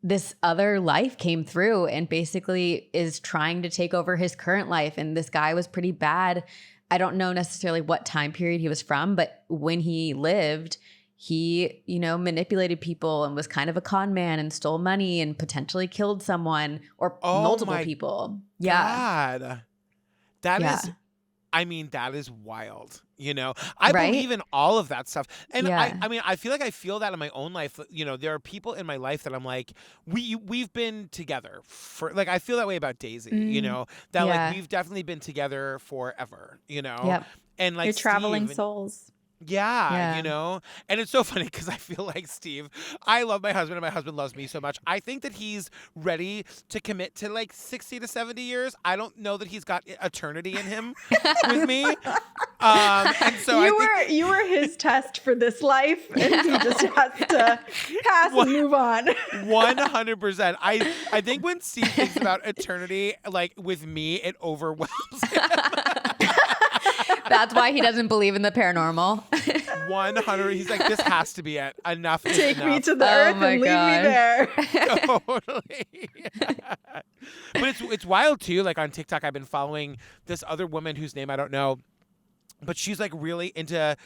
Speaker 1: this other life came through and basically is trying to take over his current life. And this guy was pretty bad. I don't know necessarily what time period he was from, but when he lived, he, you know, manipulated people and was kind of a con man and stole money and potentially killed someone or multiple people.
Speaker 3: God. That is, I mean, that is wild. You know, I believe in all of that stuff. And I mean, I feel like I feel that in my own life. You know, there are people in my life that I'm like, we've been together for, like, I feel that way about Daisy, you know, that like we've definitely been together forever, you know, and like
Speaker 2: you're traveling souls.
Speaker 3: Yeah, you know, and it's so funny because I feel like Steve, I love my husband and my husband loves me so much. I think that he's ready to commit to like 60 to 70 years. I don't know that he's got eternity in him with me. And so
Speaker 2: you were his test for this life, and he just has to pass and move on.
Speaker 3: 100%. I think when Steve thinks about eternity, like with me, it overwhelms him.
Speaker 1: That's why he doesn't believe in the paranormal.
Speaker 3: 100. He's like, this has to be it. Enough is
Speaker 2: Take
Speaker 3: enough.
Speaker 2: me to the earth and leave me there.
Speaker 3: Totally. But it's wild too. Like on TikTok, I've been following this other woman whose name I don't know, but she's like really into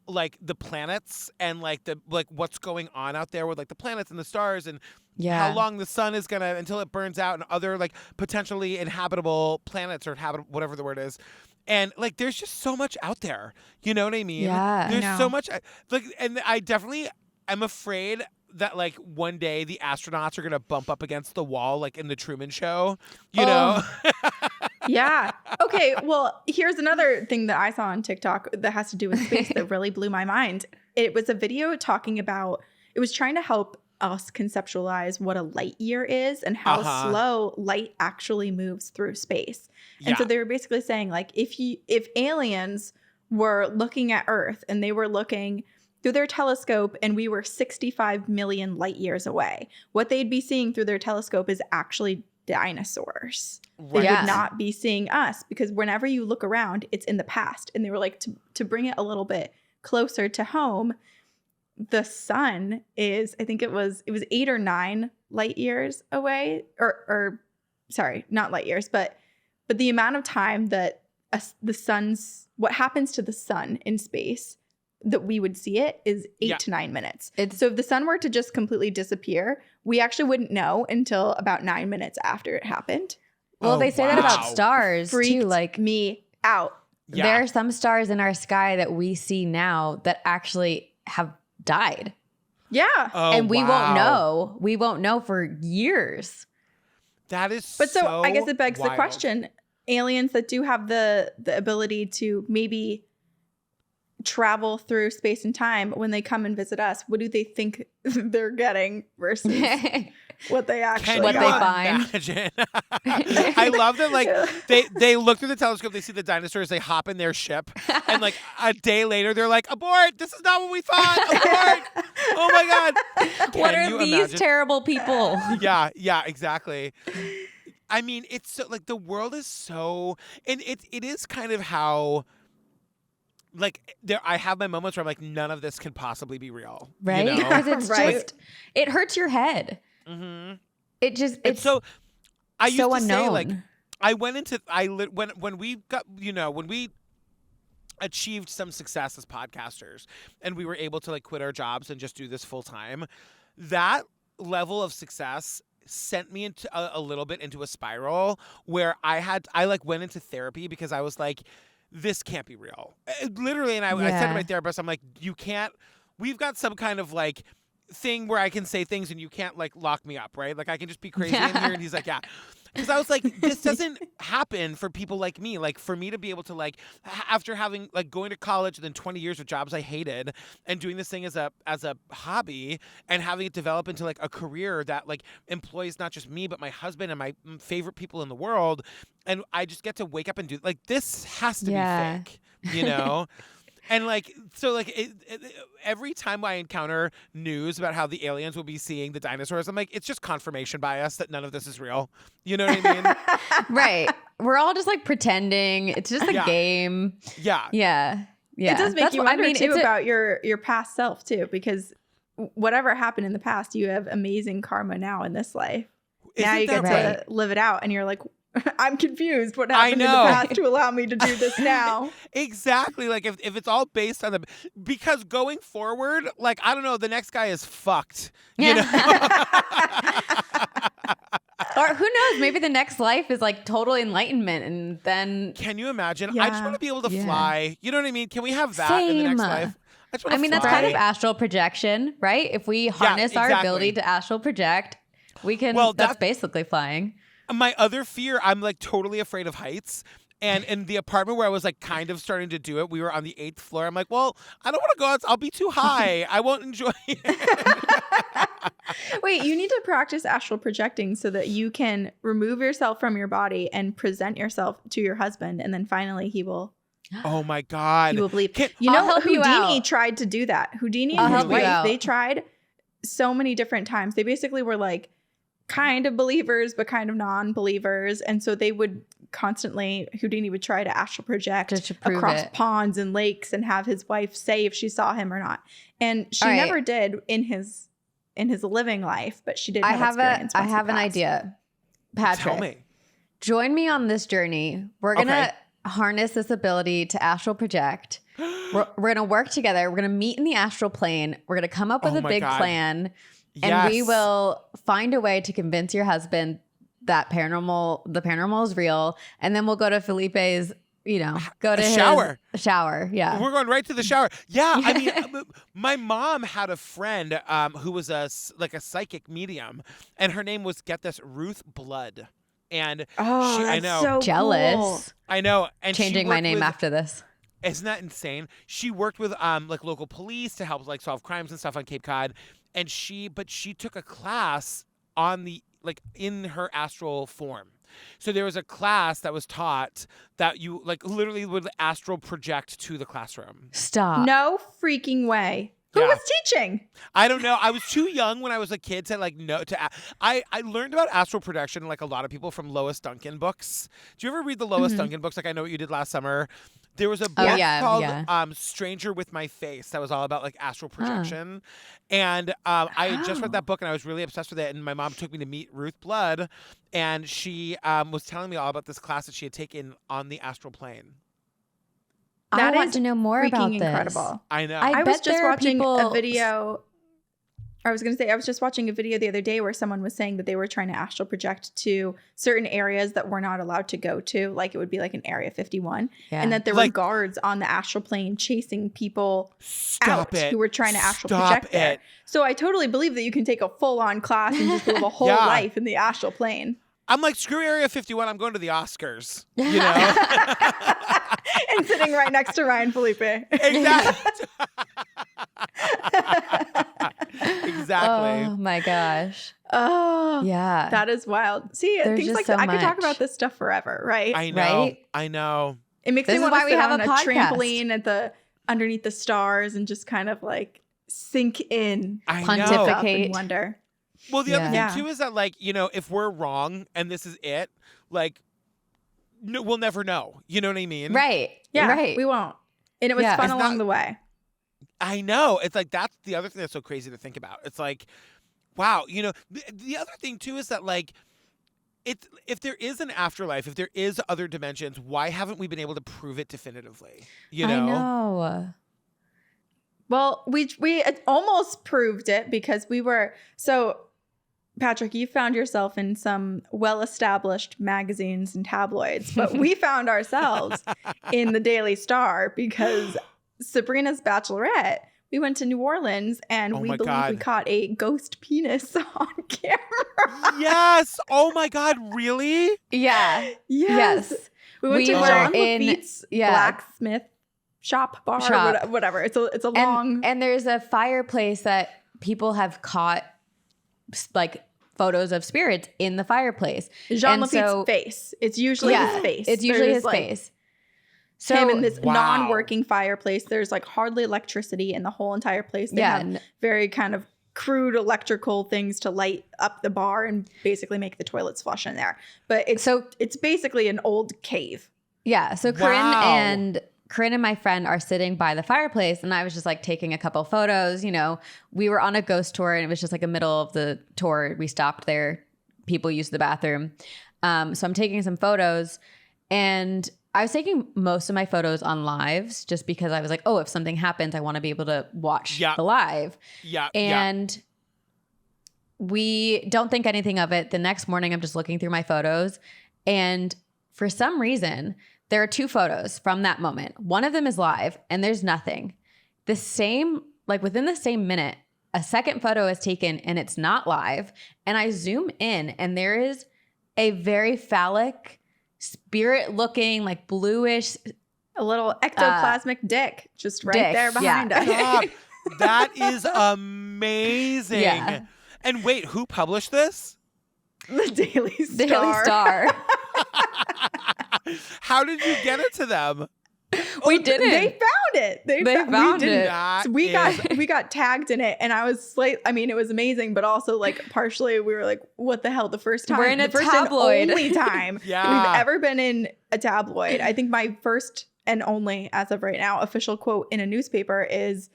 Speaker 3: like the planets and like what's going on out there with like the planets and the stars and how long the sun is gonna until it burns out and other like potentially inhabitable planets or whatever the word is. And like, there's just so much out there. You know what I mean?
Speaker 1: Yeah.
Speaker 3: There's so much. Like, and I definitely am afraid that like one day the astronauts are gonna bump up against the wall, like in the Truman Show. You know?
Speaker 2: Yeah. Okay. Well, here's another thing that I saw on TikTok that has to do with space that really blew my mind. It was a video talking about, it was trying to help us conceptualize what a light year is and how slow light actually moves through space. And so they were basically saying, like, if aliens were looking at Earth and they were looking through their telescope and we were 65 million light years away, what they'd be seeing through their telescope is actually dinosaurs. They would not be seeing us, because whenever you look around, it's in the past. And they were like, to bring it a little bit closer to home, the sun is, I think it was 8 or 9 light years away, or sorry, not light years, but the amount of time that what happens to the sun in space that we would see it is 8 to 9 minutes. So if the sun were to just completely disappear, we actually wouldn't know until about 9 minutes after it happened.
Speaker 1: Well, they say that about stars too. Like,
Speaker 2: me out.
Speaker 1: Yeah. There are some stars in our sky that we see now that actually have died.
Speaker 2: Yeah.
Speaker 1: And we won't know. We won't know for years.
Speaker 3: That is
Speaker 2: But so I guess it begs
Speaker 3: wild.
Speaker 2: the question, aliens that do have the ability to maybe travel through space and time, when they come and visit us, what do they think they're getting versus what they actually
Speaker 1: find?
Speaker 3: I love that, like, they look through the telescope, they see the dinosaurs, they hop in their ship, and like a day later they're like, abort, this is not what we thought, abort. Oh my God.
Speaker 1: What are these terrible people?
Speaker 3: Yeah, exactly. I mean, it's so, like, the world is so, and it is kind of how, like, I have my moments where I'm like, none of this can possibly be real,
Speaker 1: right?
Speaker 3: You know?
Speaker 1: Because it's just, it hurts your head.
Speaker 3: Mm-hmm.
Speaker 1: It's
Speaker 3: so. I used to
Speaker 1: unknown.
Speaker 3: say, like, I went into when we got, when we achieved some success as podcasters and we were able to, like, quit our jobs and just do this full time. That level of success sent me into a little bit into a spiral where I like went into therapy because I was like, this can't be real. Literally. And I said to my therapist, I'm like, we've got some kind of, like, thing where I can say things and you can't, like, lock me up, right? Like, I can just be crazy in here. And he's like, yeah. Because I was like, this doesn't happen for people like me. Like, for me to be able to, like, after having, like, going to college and then 20 years of jobs I hated and doing this thing as a hobby and having it develop into, like, a career that, like, employs not just me but my husband and my favorite people in the world, and I just get to wake up and do, like, this has to be fake, you know? And, like, so, like, every time I encounter news about how the aliens will be seeing the dinosaurs, I'm like, it's just confirmation bias that none of this is real. You know what I mean?
Speaker 1: Right. We're all just, like, pretending. It's just a game.
Speaker 3: Yeah.
Speaker 2: It does make you wonder, too, about your past self, too, because whatever happened in the past, you have amazing karma now in this life. Now you get to live it out, and you're like, I'm confused. What happened in the past to allow me to do this now?
Speaker 3: Exactly. Like, if it's all based on because going forward, like, I don't know, the next guy is fucked. You know?
Speaker 1: Or who knows? Maybe the next life is, like, total enlightenment, and then.
Speaker 3: Can you imagine? I just want to be able to fly. You know what I mean? Can we have that
Speaker 1: Same.
Speaker 3: in the next life?
Speaker 1: I mean, that's kind of astral projection, right? If we harness our ability to astral project, we can. Well, that's basically flying.
Speaker 3: My other fear, I'm, like, totally afraid of heights. And in the apartment where I was, like, kind of starting to do it, we were on the 8th floor. I'm like, well, I don't want to go out. I'll be too high. I won't enjoy it.
Speaker 2: Wait, you need to practice astral projecting so that you can remove yourself from your body and present yourself to your husband. And then finally he will.
Speaker 3: Oh, my God.
Speaker 2: He will believe. Houdini tried to do that. Houdini and his wife, they tried so many different times. They basically were, like, kind of believers but kind of non-believers, and so they would constantly, Houdini would try to astral project across ponds and lakes and have his wife say if she saw him or not, and she never did in his living life, but she did have experience.
Speaker 1: I have an idea. Patrick,
Speaker 3: tell me.
Speaker 1: Join me on this journey. We're gonna harness this ability to astral project. We're gonna work together. We're gonna meet in the astral plane. We're gonna come up with a big plan. And we will find a way to convince your husband that the paranormal is real. And then we'll go to Felipe's, go to his shower. Yeah.
Speaker 3: We're going right to the shower. Yeah. I mean, my mom had a friend who was a psychic medium, and her name was, get this, Ruth Blood. And
Speaker 2: Oh,
Speaker 3: I
Speaker 2: that's
Speaker 3: know.
Speaker 2: so
Speaker 1: Jealous.
Speaker 2: cool.
Speaker 3: I know. And she
Speaker 1: Changing my
Speaker 3: worked
Speaker 1: name
Speaker 3: with,
Speaker 1: after this.
Speaker 3: Isn't that insane? She worked with like local police to help like solve crimes and stuff on Cape Cod. And she took a class on the like in her astral form. So there was a class that was taught that you like literally would astral project to the classroom.
Speaker 1: Stop.
Speaker 2: No freaking way. Who
Speaker 3: Yeah.
Speaker 2: was teaching?
Speaker 3: I don't know. I was too young when I was a kid to like know to. I learned about astral projection like a lot of people from Lois Duncan books. Do you ever read the Lois Duncan books? Like I Know What You Did Last Summer. There was a book called Stranger with My Face that was all about like astral projection. And I had just read that book and I was really obsessed with it. And my mom took me to meet Ruth Blood, and she was telling me all about this class that she had taken on the astral plane.
Speaker 1: I want to know more about this.
Speaker 2: Incredible.
Speaker 3: I know.
Speaker 2: I was just watching
Speaker 1: people...
Speaker 2: a video. I was going to say, I was just watching a video the other day where someone was saying that they were trying to astral project to certain areas that we're not allowed to go to. Like it would be like an Area 51.
Speaker 1: Yeah.
Speaker 2: And that there were guards on the astral plane chasing people who were trying to astral project there. So I totally believe that you can take a full-on class and just live a whole life in the astral plane.
Speaker 3: I'm like, screw Area 51. I'm going to the Oscars. You know?
Speaker 2: And sitting right next to Ryan Felipe.
Speaker 3: Exactly. Exactly.
Speaker 1: Oh my gosh.
Speaker 2: Oh,
Speaker 1: yeah.
Speaker 2: That is wild. See,
Speaker 1: There's
Speaker 2: things
Speaker 1: just
Speaker 2: like
Speaker 1: so
Speaker 2: that. I could talk
Speaker 1: much.
Speaker 2: about this stuff forever, right?
Speaker 3: I know.
Speaker 1: Right?
Speaker 3: I know.
Speaker 2: It makes
Speaker 1: This
Speaker 2: me
Speaker 1: is
Speaker 2: want
Speaker 1: why
Speaker 2: to
Speaker 1: we
Speaker 2: sit
Speaker 1: have
Speaker 2: on
Speaker 1: a
Speaker 2: a
Speaker 1: podcast.
Speaker 2: trampoline at the underneath the stars and just kind of like sink in.
Speaker 3: I know.
Speaker 1: Pontificate.
Speaker 2: And wonder.
Speaker 3: Well, the other
Speaker 1: Yeah.
Speaker 3: thing too is that like, you know, if we're wrong and this is it, like no, we'll never know. You know what I mean?
Speaker 1: Right.
Speaker 2: Yeah,
Speaker 1: Right.
Speaker 2: we won't. And it was
Speaker 1: Yeah.
Speaker 2: fun
Speaker 3: It's
Speaker 2: along
Speaker 3: not-
Speaker 2: the way.
Speaker 3: I know. It's like that's the other thing that's so crazy to think about. It's like, wow, you know, the other thing too is that like it's if there is an afterlife, if there is other dimensions, why haven't we been able to prove it definitively? You know?
Speaker 1: I know.
Speaker 2: Well, we almost proved it because we were so. Patrick, you found yourself in some well-established magazines and tabloids, but we found ourselves in the Daily Star because Sabrina's Bachelorette, we went to New Orleans and we believe we caught a ghost penis on camera.
Speaker 3: Yes. Oh my God. Really?
Speaker 1: Yeah.
Speaker 2: Yes. We went to
Speaker 1: were
Speaker 2: John
Speaker 1: in-
Speaker 2: Lafitte's
Speaker 1: yeah.
Speaker 2: blacksmith shop bar,
Speaker 1: Shop.
Speaker 2: whatever. It's a long.
Speaker 1: And there's a fireplace that people have caught like photos of spirits in the fireplace.
Speaker 2: Jean
Speaker 1: and
Speaker 2: Lafitte's
Speaker 1: so-
Speaker 2: face. It's usually his face.
Speaker 1: It's usually
Speaker 2: There's,
Speaker 1: his
Speaker 2: like,
Speaker 1: face. So
Speaker 2: him in this
Speaker 3: Wow.
Speaker 2: non-working fireplace. There's like hardly electricity in the whole entire place. They have very kind of crude electrical things to light up the bar and basically make the toilets flush in there. But it's basically an old cave.
Speaker 1: yeah. So Karin and my friend are sitting by the fireplace, and I was just like taking a couple photos. You know, we were on a ghost tour, and it was just like a middle of the tour. We stopped there. People used the bathroom. So I'm taking some photos, and I was taking most of my photos on lives just because I was like, oh, if something happens, I want to be able to watch the live.
Speaker 3: Yeah.
Speaker 1: And we don't think anything of it. The next morning, I'm just looking through my photos, and for some reason, there are two photos from that moment. One of them is live, and there's nothing. Within the same minute, a second photo is taken, and it's not live. And I zoom in, and there is a very phallic, spirit-looking, like bluish,
Speaker 2: A little ectoplasmic dick just right there behind us.
Speaker 3: Stop. That is amazing.
Speaker 1: Yeah.
Speaker 3: And wait, who published this?
Speaker 2: The Daily Star.
Speaker 1: Daily Star.
Speaker 3: How did you get it to them?
Speaker 1: We didn't.
Speaker 2: They found it. They
Speaker 1: found
Speaker 2: we didn't.
Speaker 1: it.
Speaker 3: That
Speaker 2: So we
Speaker 3: is-
Speaker 2: got tagged in it, and I was it was amazing, but also like partially we were like, what the hell? The first time
Speaker 1: We're in a
Speaker 2: the first
Speaker 1: tabloid.
Speaker 2: and only time
Speaker 3: Yeah.
Speaker 2: we've ever been in a tabloid. I think my first and only, as of right now, official quote in a newspaper is,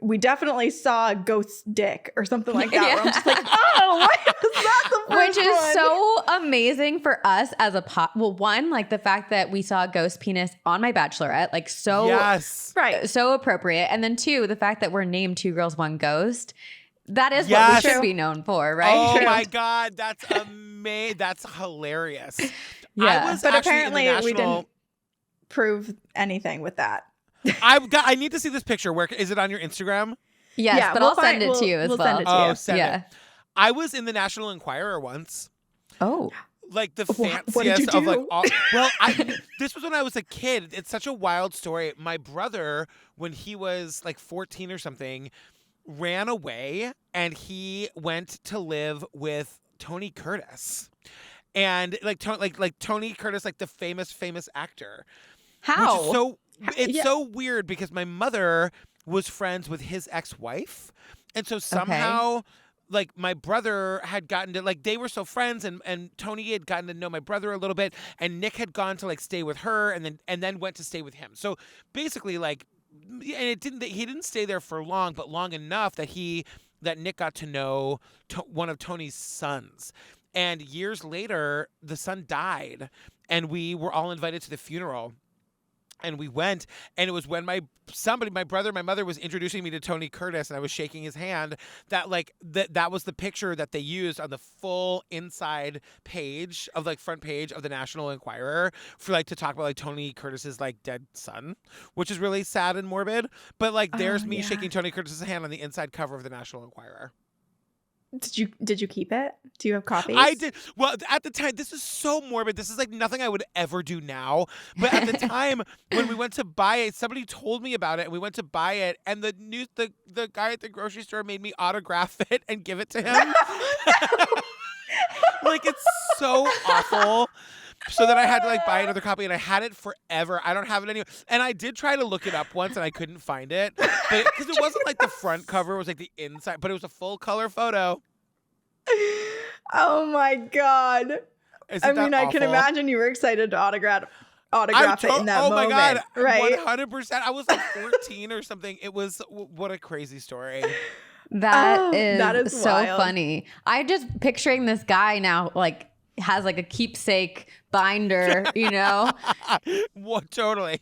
Speaker 2: "We definitely saw a ghost dick," or something like that. Where I'm just like, oh, why was that the first
Speaker 1: Which is
Speaker 2: one?
Speaker 1: so amazing for us as a one, like the fact that we saw a ghost penis on my Bachelorette, like so
Speaker 3: Yes.
Speaker 2: right.
Speaker 1: so appropriate. And then two, the fact that we're named Two Girls, One Ghost. That is what
Speaker 3: Yes.
Speaker 1: we should be known for, right?
Speaker 3: Oh
Speaker 2: True.
Speaker 3: my God, that's amazing. That's hilarious.
Speaker 1: Yeah.
Speaker 3: I was
Speaker 2: But
Speaker 3: actually
Speaker 2: apparently
Speaker 3: in the
Speaker 2: we
Speaker 3: national.
Speaker 2: didn't prove anything with that.
Speaker 3: I need to see this picture. Where is it on your Instagram?
Speaker 1: Yes,
Speaker 2: Yeah,
Speaker 1: but
Speaker 2: we'll
Speaker 1: I'll send
Speaker 2: find-
Speaker 1: it to you as
Speaker 2: we'll
Speaker 1: well.
Speaker 2: send it to
Speaker 3: Oh,
Speaker 2: you.
Speaker 3: send
Speaker 1: Yeah.
Speaker 3: it. I was in the National Enquirer once.
Speaker 1: Oh,
Speaker 3: like the
Speaker 2: What did you
Speaker 3: fanciest of like
Speaker 2: do?
Speaker 3: all, this was when I was a kid. It's such a wild story. My brother, when he was like 14 or something, ran away and he went to live with Tony Curtis. And like Tony Curtis, like the famous actor.
Speaker 1: How?
Speaker 3: It's so weird because my mother was friends with his ex-wife. And so somehow like my brother had gotten to like they were so friends and Tony had gotten to know my brother a little bit and Nick had gone to like stay with her and then went to stay with him. So basically like and he didn't stay there for long, but long enough that Nick got to know one of Tony's sons. And years later, the son died and we were all invited to the funeral. And we went, and it was when my brother, my mother was introducing me to Tony Curtis, and I was shaking his hand. That like that was the picture that they used on the full inside page of like front page of the National Enquirer for like to talk about like Tony Curtis's like dead son, which is really sad and morbid. But like there's me shaking Tony Curtis's hand on the inside cover of the National Enquirer.
Speaker 2: Did you keep it? Do you have copies?
Speaker 3: I did. Well, at the time, this is so morbid. This is like nothing I would ever do now. But at the time when we went to buy it, somebody told me about it, and we went to buy it, and the guy at the grocery store made me autograph it and give it to him. Like it's so awful. So then I had to like buy another copy, and I had it forever. I don't have it anymore. And I did try to look it up once, and I couldn't find it, because it wasn't like the front cover; it was like the inside. But it was a full color photo.
Speaker 2: Oh my God! I mean, I can imagine you were excited to autograph it in that moment.
Speaker 3: Oh my God!
Speaker 2: Right?
Speaker 3: 100%. I was like 14 or something. It was what a crazy story.
Speaker 1: That is so
Speaker 2: wild.
Speaker 1: funny. I just picturing this guy now, like has like a keepsake binder, you know?
Speaker 3: What? Totally.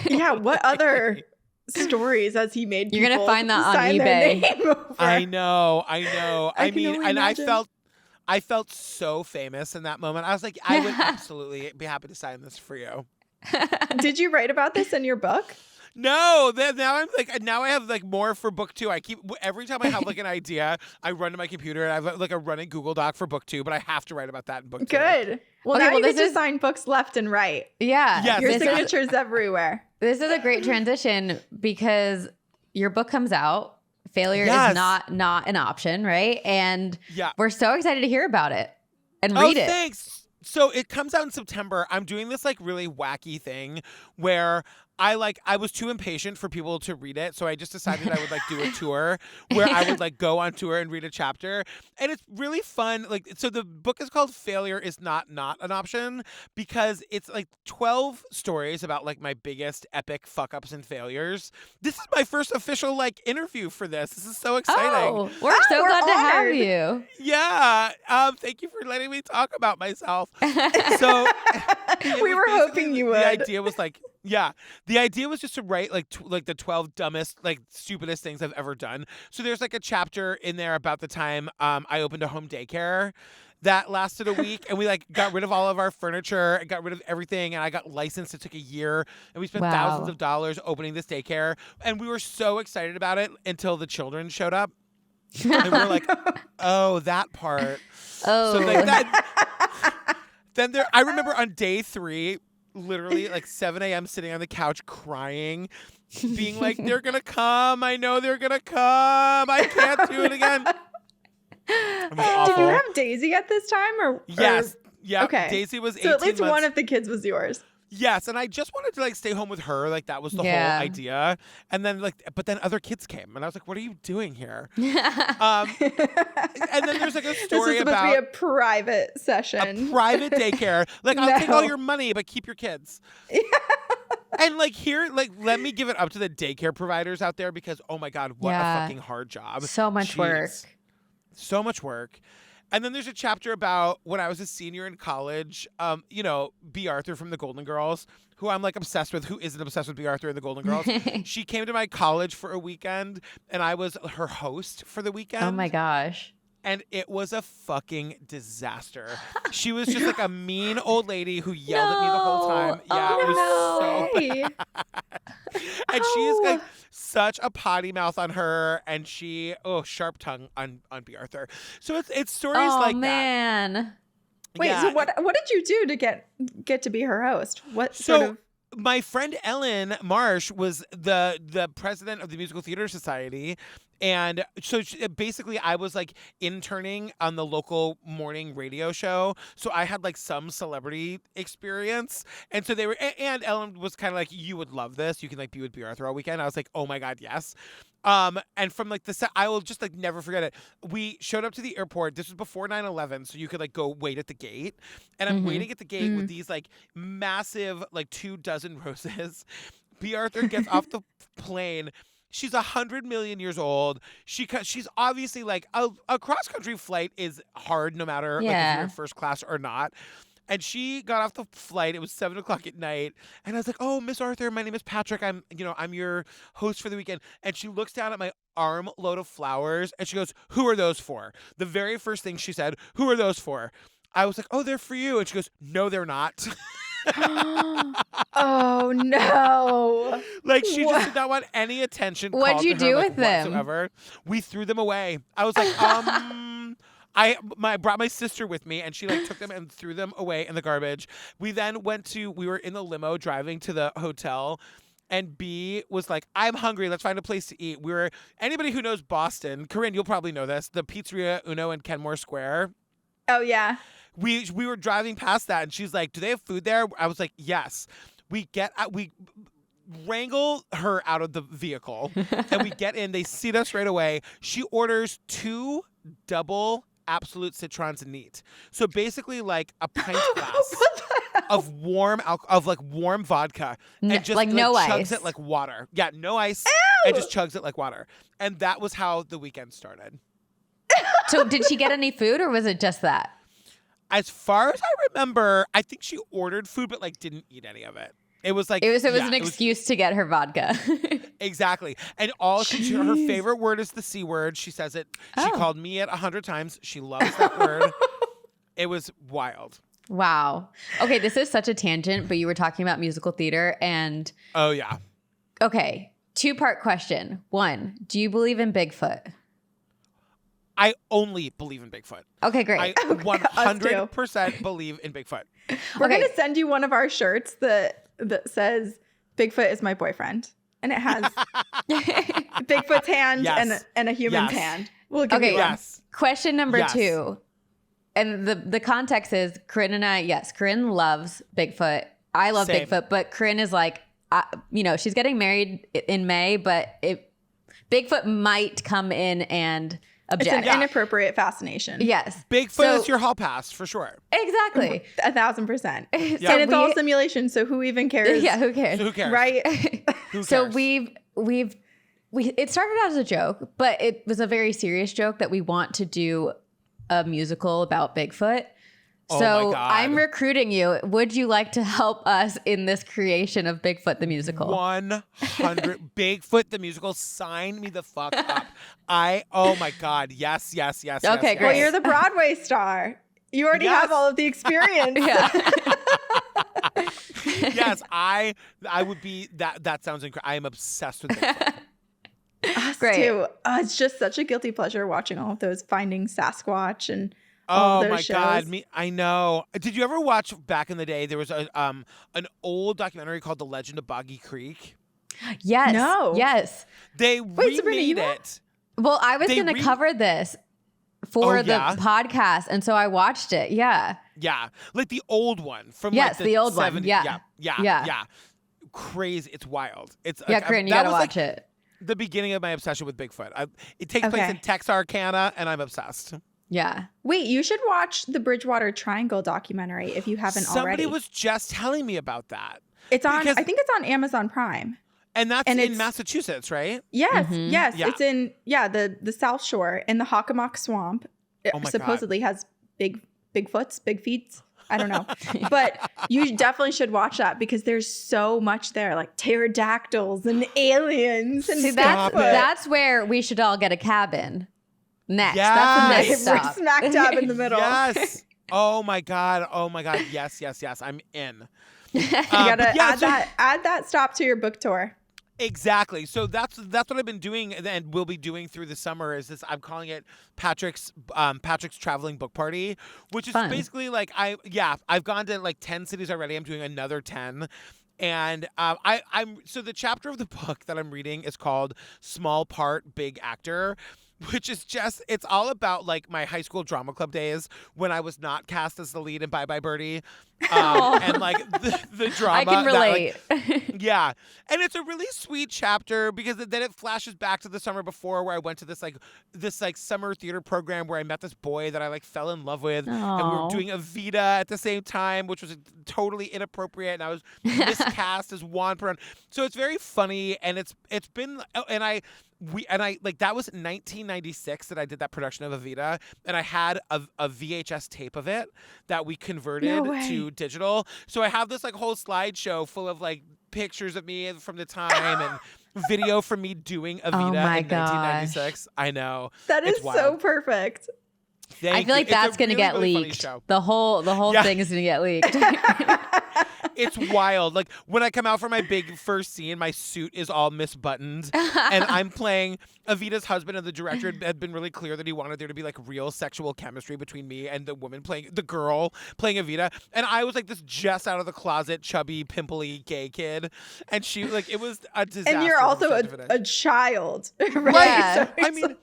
Speaker 2: Yeah. What other stories has he made?
Speaker 1: You're gonna find that on
Speaker 2: sign their
Speaker 1: eBay.
Speaker 2: name over?
Speaker 3: I know. I mean,
Speaker 2: only
Speaker 3: and
Speaker 2: imagine.
Speaker 3: I felt so famous in that moment. I was like, I would absolutely be happy to sign this for you.
Speaker 2: Did you write about this in your book?
Speaker 3: No, now I have like more for book 2. Every time I have like an idea, I run to my computer and I have like a running Google Doc for book 2, but I have to write about that in book 2.
Speaker 2: Good. Well,
Speaker 1: Okay,
Speaker 2: now you
Speaker 1: this
Speaker 2: get to
Speaker 1: is-
Speaker 2: sign books left and right.
Speaker 1: Yeah.
Speaker 3: Yes.
Speaker 2: Your
Speaker 1: This is-
Speaker 2: signature's everywhere.
Speaker 1: This is a great transition because your book comes out. Failure
Speaker 3: Yes.
Speaker 1: is not an option, right? And
Speaker 3: Yeah.
Speaker 1: we're so excited to hear about it and
Speaker 3: Oh,
Speaker 1: read it.
Speaker 3: thanks. So it comes out in September. I'm doing this like really wacky thing where I was too impatient for people to read it, so I just decided I would like do a tour where I would like go on tour and read a chapter, and it's really fun. Like, so the book is called "Failure is Not an Option" because it's like 12 stories about like my biggest epic fuck ups and failures. This is my first official like interview for this. This is so exciting.
Speaker 1: Oh, we're so
Speaker 2: we're
Speaker 1: glad to have
Speaker 2: honored.
Speaker 1: you.
Speaker 3: Yeah. Thank you for letting me talk about myself. So
Speaker 2: We were hoping you would.
Speaker 3: The idea was like, yeah, the idea was just to write like the 12 dumbest, like stupidest things I've ever done. So there's like a chapter in there about the time I opened a home daycare that lasted a week, and we like got rid of all of our furniture and got rid of everything, and I got licensed. It took a year, and we spent
Speaker 1: Wow.
Speaker 3: thousands of dollars opening this daycare, and we were so excited about it until the children showed up. And we're like, oh, that part.
Speaker 1: Oh,
Speaker 3: So like that. Then I remember on day 3, literally like 7 a.m. sitting on the couch crying, being like, they're gonna come. I know they're gonna come. I can't do it again. It was
Speaker 2: Did
Speaker 3: awful.
Speaker 2: you have Daisy at this time, or
Speaker 3: Yes. Yeah.
Speaker 2: Okay.
Speaker 3: Daisy was 18
Speaker 2: So at least
Speaker 3: months.
Speaker 2: one of the kids was yours.
Speaker 3: Yes, and I just wanted to like stay home with her. Like that was the
Speaker 1: Yeah.
Speaker 3: whole idea. And then but then other kids came, and I was like, what are you doing here? And then there's like a
Speaker 2: This is
Speaker 3: story
Speaker 2: supposed
Speaker 3: about
Speaker 2: to be a private session.
Speaker 3: a private daycare. Like, I'll take all
Speaker 2: No.
Speaker 3: your money, but keep your kids. And like here, like let me give it up to the daycare providers out there because oh my God, what
Speaker 1: Yeah.
Speaker 3: a fucking hard job.
Speaker 1: so much work.
Speaker 3: Jeez. So much work. And then there's a chapter about when I was a senior in college, B. Arthur from the Golden Girls, who I'm like obsessed with, who isn't obsessed with B. Arthur and the Golden Girls. She came to my college for a weekend, and I was her host for the weekend.
Speaker 1: Oh my gosh.
Speaker 3: And it was a fucking disaster. She was just like a mean old lady who yelled at me the whole time.
Speaker 1: No.
Speaker 3: Yeah,
Speaker 1: Oh,
Speaker 3: it was so
Speaker 2: Hey.
Speaker 3: and she's like such a potty mouth on her, and she sharp tongue on B. Arthur. So it's stories
Speaker 1: Oh
Speaker 3: like that.
Speaker 1: man.
Speaker 2: Wait,
Speaker 3: Yeah.
Speaker 2: so what did you do to get to be her host? What
Speaker 3: So
Speaker 2: sort of
Speaker 3: my friend Ellen Marsh was the president of the Musical Theater Society. And so basically I was like interning on the local morning radio show. So I had like some celebrity experience. And so and Ellen was kind of like, you would love this. You can like be with B. Arthur all weekend. I was like, oh my God, yes. And from like I will just like never forget it. We showed up to the airport. This was before 9/11, so you could like go wait at the gate. And I'm waiting at the gate with these like massive like 24 roses. B. Arthur gets off the plane. She's 100 million years old. She's obviously like a cross country flight is hard no matter like if you're in first class or not. And she got off the flight. It was 7:00 at night. And I was like, oh, Miss Arthur, my name is Patrick. I'm your host for the weekend. And she looks down at my armload of flowers and she goes, who are those for? The very first thing she said, who are those for? I was like, oh, they're for you. And she goes, no, they're not.
Speaker 2: Oh no.
Speaker 3: Like she just did not want any attention.
Speaker 1: What'd you do with them?
Speaker 3: Whatsoever. We threw them away. I was like, I brought my sister with me and she like took them and threw them away in the garbage. We then we were in the limo driving to the hotel and B was like, I'm hungry. Let's find a place to eat. Anybody who knows Boston, Karin, you'll probably know this, the Pizzeria Uno in Kenmore Square.
Speaker 2: Oh yeah.
Speaker 3: We were driving past that and she's like, do they have food there? I was like, yes. We wrangle her out of the vehicle and we get in. They seat us right away. She orders 2 double absolute citrons neat. So basically like a pint glass of warm vodka and just
Speaker 1: like no
Speaker 3: chugs
Speaker 1: ice.
Speaker 3: it like water. Yeah, no ice.
Speaker 2: Ew!
Speaker 3: And just chugs it like water. And that was how the weekend started.
Speaker 1: So did she get any food or was it just that?
Speaker 3: As far as I remember, I think she ordered food but like didn't eat any of it. It was like
Speaker 1: It was an excuse to get her vodka.
Speaker 3: Exactly. And her favorite word is the C word. She says it. She called me it 100 times. She loves that word. It was wild.
Speaker 1: Wow. Okay, this is such a tangent, but you were talking about musical theater and
Speaker 3: Oh yeah.
Speaker 1: okay, 2-part question. 1, do you believe in Bigfoot?
Speaker 3: I only believe in Bigfoot.
Speaker 1: Okay, great.
Speaker 3: I 100% believe in Bigfoot.
Speaker 2: We're gonna send you one of our shirts that says Bigfoot is my boyfriend. And it has Bigfoot's hand and a human's hand. We'll give you one.
Speaker 3: Yes.
Speaker 1: Question number 2. And the context is Karin and I, yes, Karin loves Bigfoot. I love
Speaker 3: Same.
Speaker 1: Bigfoot, but Karin is like, she's getting married in May, but Bigfoot might come in and object.
Speaker 2: It's an inappropriate fascination.
Speaker 1: Yes.
Speaker 3: Bigfoot is your hall pass for sure.
Speaker 1: Exactly.
Speaker 2: 1,000%.
Speaker 3: Yeah.
Speaker 2: And it's all simulation, so who even cares?
Speaker 1: Yeah, who cares?
Speaker 3: So who cares?
Speaker 2: Right?
Speaker 3: Who cares?
Speaker 1: So it started out as a joke, but it was a very serious joke that we want to do a musical about Bigfoot.
Speaker 3: Oh
Speaker 1: So
Speaker 3: my God.
Speaker 1: I'm recruiting you. Would you like to help us in this creation of Bigfoot the Musical?
Speaker 3: 100 Bigfoot the Musical. Sign me the fuck up. Oh my God. Yes.
Speaker 1: Okay,
Speaker 3: yes.
Speaker 1: great.
Speaker 2: Well, you're the Broadway star. You already have all of the experience.
Speaker 1: Yeah.
Speaker 3: Yes, I would be that sounds incredible. I am obsessed with Bigfoot.
Speaker 2: Us
Speaker 1: Great.
Speaker 2: too. It's just such a guilty pleasure watching all of those Finding Sasquatch and all
Speaker 3: Oh
Speaker 2: of those
Speaker 3: my
Speaker 2: shows.
Speaker 3: God, I know. Did you ever watch back in the day? There was an old documentary called The Legend of Boggy Creek.
Speaker 1: Yes.
Speaker 2: No.
Speaker 1: Yes.
Speaker 3: They
Speaker 2: Sabrina,
Speaker 3: remade
Speaker 2: you know?
Speaker 3: it.
Speaker 1: Well, I was going to cover this for the
Speaker 3: yeah?
Speaker 1: podcast, and so I watched it. Yeah.
Speaker 3: Yeah, like the old one from
Speaker 1: Yes,
Speaker 3: like
Speaker 1: the old one.
Speaker 3: 70s.
Speaker 1: Yeah.
Speaker 3: Yeah. Crazy. It's wild. It's
Speaker 1: Yeah,
Speaker 3: like,
Speaker 1: Karin, you
Speaker 3: that
Speaker 1: got to
Speaker 3: was,
Speaker 1: watch
Speaker 3: like,
Speaker 1: it.
Speaker 3: the beginning of my obsession with Bigfoot. It takes place
Speaker 2: Okay.
Speaker 3: in Texarkana, and I'm obsessed.
Speaker 1: Yeah.
Speaker 2: Wait, you should watch the Bridgewater Triangle documentary if you haven't already.
Speaker 3: Somebody was just telling me about that.
Speaker 2: It's on.
Speaker 3: because-
Speaker 2: I think it's on Amazon Prime.
Speaker 3: And that's
Speaker 2: And
Speaker 3: in
Speaker 2: it's-
Speaker 3: Massachusetts, right?
Speaker 2: Yes,
Speaker 1: Mhm.
Speaker 2: yes.
Speaker 3: Yeah.
Speaker 2: It's in the South Shore in the Hockomock Swamp. It
Speaker 3: Oh my God.
Speaker 2: supposedly has big feet. I don't know. But you definitely should watch that because there's so much there, like pterodactyls and aliens and
Speaker 1: See,
Speaker 3: Stop it.
Speaker 1: that's where we should all get a cabin. Next.
Speaker 3: Yes.
Speaker 1: That's the next
Speaker 2: We're
Speaker 1: stop.
Speaker 2: smack dab in the middle.
Speaker 3: Yes. Oh my God. Yes. I'm in.
Speaker 2: You gotta
Speaker 3: but yeah,
Speaker 2: add that stop to your book tour.
Speaker 3: Exactly. So that's what I've been doing and will be doing through the summer. Is this? I'm calling it Patrick's traveling book party, which is
Speaker 1: Fun.
Speaker 3: basically like I've gone to like 10 cities already. I'm doing another 10. And so the chapter of the book that I'm reading is called Small Part, Big Actor, which is just, it's all about like my high school drama club days when I was not cast as the lead in Bye Bye Birdie. And like the drama.
Speaker 1: I can relate.
Speaker 3: Yeah. And it's a really sweet chapter because then it flashes back to the summer before where I went to this summer theater program where I met this boy that I like fell in love with. And we were doing Evita at the same time, which was totally inappropriate. And I was miscast as Juan Perón. So it's very funny. And it's been, that was 1996 that I did that production of Evita. And I had a VHS tape of it that we converted to digital. So I have this like whole slideshow full of like pictures of me from the time and video from me doing Evita in 1996. I know.
Speaker 2: That is so perfect.
Speaker 1: I feel like that's going to get leaked. The whole thing is going to get leaked.
Speaker 3: It's wild. Like when I come out for my big first scene, my suit is all misbuttoned and I'm playing Evita's husband, and the director had been really clear that he wanted there to be like real sexual chemistry between me and the girl playing Evita. And I was like this just out of the closet, chubby, pimply gay kid. And she like, it was a disaster.
Speaker 2: And you're also a child, right?
Speaker 1: Yeah.
Speaker 2: So
Speaker 3: I mean,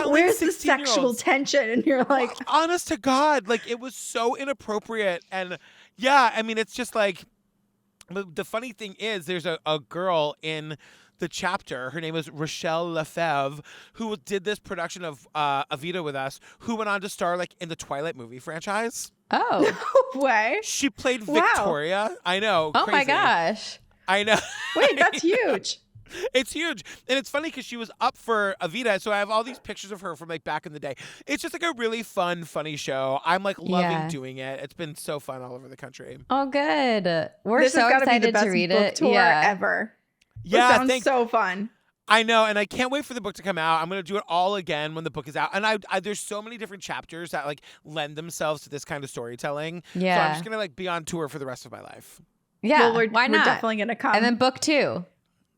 Speaker 2: where's the sexual tension? And you're like,
Speaker 3: honest to God, like it was so inappropriate. And yeah, I mean, it's just like, the funny thing is there's a girl in the chapter, her name is Rochelle Lefebvre, who did this production of Evita with us, who went on to star like in the Twilight movie franchise.
Speaker 1: Oh.
Speaker 2: no way.
Speaker 3: She played Victoria. I know.
Speaker 1: Oh
Speaker 3: crazy.
Speaker 1: my gosh.
Speaker 3: I know.
Speaker 2: Wait, that's huge.
Speaker 3: It's huge. And it's funny because she was up for Evita. So I have all these pictures of her from like back in the day. It's just like a really fun, funny show. I'm like loving doing it. It's been so fun all over the country.
Speaker 1: Oh, good. We're
Speaker 2: This
Speaker 1: so
Speaker 2: has gotta be
Speaker 1: excited
Speaker 2: the best
Speaker 1: to read
Speaker 2: book
Speaker 1: it.
Speaker 2: tour ever.
Speaker 3: Yeah.
Speaker 2: It sounds so fun.
Speaker 3: I know, and I can't wait for the book to come out. I'm going to do it all again when the book is out. And I there's so many different chapters that like lend themselves to this kind of storytelling.
Speaker 1: Yeah.
Speaker 3: So I'm just going to like be on tour for the rest of my life.
Speaker 1: Yeah.
Speaker 2: Well,
Speaker 1: why not?
Speaker 2: We're definitely going to come.
Speaker 1: And then book 2.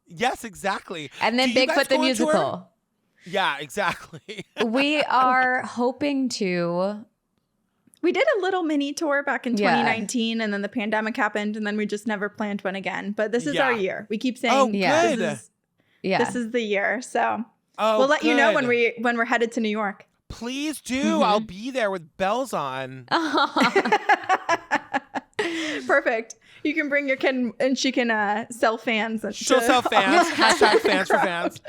Speaker 3: Yes, exactly.
Speaker 1: And then
Speaker 3: Do you guys
Speaker 1: Bigfoot the
Speaker 3: go on tour?
Speaker 1: Musical.
Speaker 3: Yeah, exactly.
Speaker 1: We are hoping to.
Speaker 2: We did a little mini tour back in 2019, and then the pandemic happened, and then we just never planned one again. But this is our year. We keep saying,
Speaker 3: good.
Speaker 2: This is the year. So
Speaker 3: Oh,
Speaker 2: we'll let you know when
Speaker 3: good.
Speaker 2: we're headed to New York.
Speaker 3: Please do. I'll be there with bells on.
Speaker 2: Perfect. You can bring your kid, and she can sell fans.
Speaker 3: She'll sell fans. Hashtag fans for fans.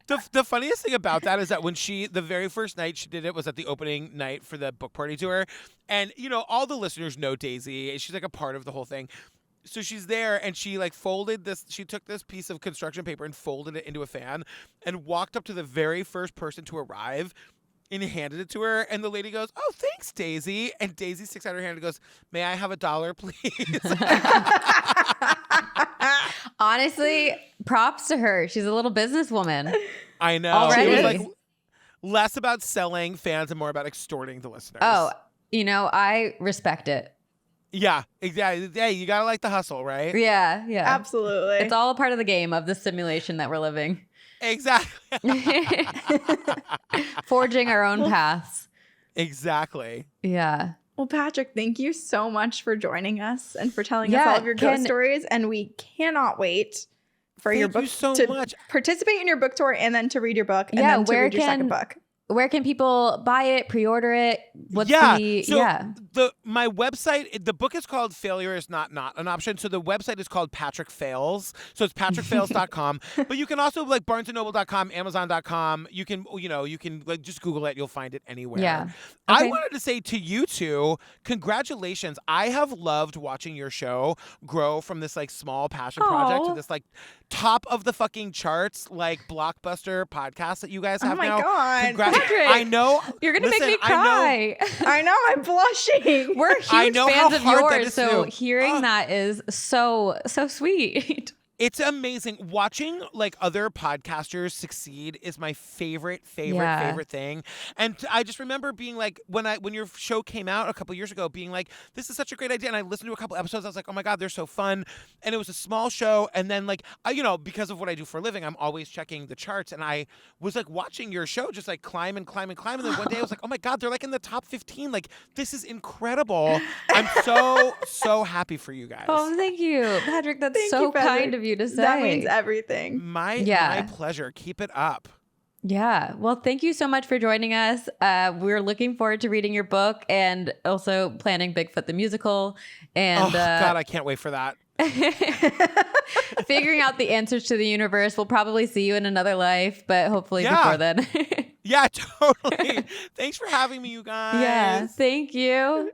Speaker 3: The funniest thing about that is that when the very first night she did it was at the opening night for the book party tour. And, you know, all the listeners know Daisy. She's like a part of the whole thing. So she's there and she like she took this piece of construction paper and folded it into a fan and walked up to the very first person to arrive and handed it to her. And the lady goes, "Oh, thanks, Daisy." And Daisy sticks out her hand and goes, "May I have $1, please?"
Speaker 1: Honestly, props to her. She's a little businesswoman.
Speaker 3: I know.
Speaker 1: Already.
Speaker 3: It was like less about selling fans and more about extorting the listeners.
Speaker 1: Oh, you know, I respect it.
Speaker 3: Yeah, exactly. Hey, you gotta like the hustle, right?
Speaker 1: Yeah.
Speaker 2: Absolutely.
Speaker 1: It's all a part of the game of the simulation that we're living.
Speaker 3: Exactly.
Speaker 1: Forging our own paths.
Speaker 3: Exactly.
Speaker 1: Yeah.
Speaker 2: Well, Patrick, thank you so much for joining us and for telling us all of your ghost stories. And we cannot wait for your book
Speaker 3: to
Speaker 2: participate in your book tour and then to read your book and
Speaker 1: Yeah,
Speaker 2: then to read your second book.
Speaker 1: Where can people buy it, pre-order it? What's
Speaker 3: my website, the book is called Failure is Not an Option. So the website is called Patrick Fails. So it's patrickfails.com. But you can also like barnesandnoble.com, amazon.com. You can like just Google it. You'll find it anywhere.
Speaker 1: Yeah.
Speaker 3: I
Speaker 1: Okay.
Speaker 3: wanted to say to you two, congratulations. I have loved watching your show grow from this like small passion project to this like top of the fucking charts, like blockbuster podcast that you guys have now.
Speaker 2: Oh my God.
Speaker 1: Patrick,
Speaker 3: I know.
Speaker 1: You're going to make me cry.
Speaker 2: I know. I'm blushing.
Speaker 1: We're huge fans of
Speaker 3: hard that
Speaker 1: yours,
Speaker 3: is
Speaker 1: so
Speaker 3: to do.
Speaker 1: hearing that is so sweet.
Speaker 3: It's amazing. Watching like other podcasters succeed is my favorite thing. And I just remember being like, when your show came out a couple years ago, being like, this is such a great idea. And I listened to a couple episodes. I was like, oh my God, they're so fun. And it was a small show. And then like, because of what I do for a living, I'm always checking the charts. And I was like watching your show just like climb and climb and climb. And then one day I was like, oh my God, they're like in the top 15. Like, this is incredible. I'm so happy for you guys.
Speaker 1: Oh, thank you, Patrick. That's
Speaker 2: Thank
Speaker 1: so
Speaker 2: you, Patrick.
Speaker 1: kind of you to say.
Speaker 2: That means everything.
Speaker 3: My pleasure. Keep it up.
Speaker 1: Yeah. Well, thank you so much for joining us. We're looking forward to reading your book and also planning Bigfoot the Musical. And
Speaker 3: God, I can't wait for that.
Speaker 1: Figuring out the answers to the universe. We'll probably see you in another life, but hopefully before then.
Speaker 3: Yeah, totally. Thanks for having me, you guys.
Speaker 1: Yeah. Thank you.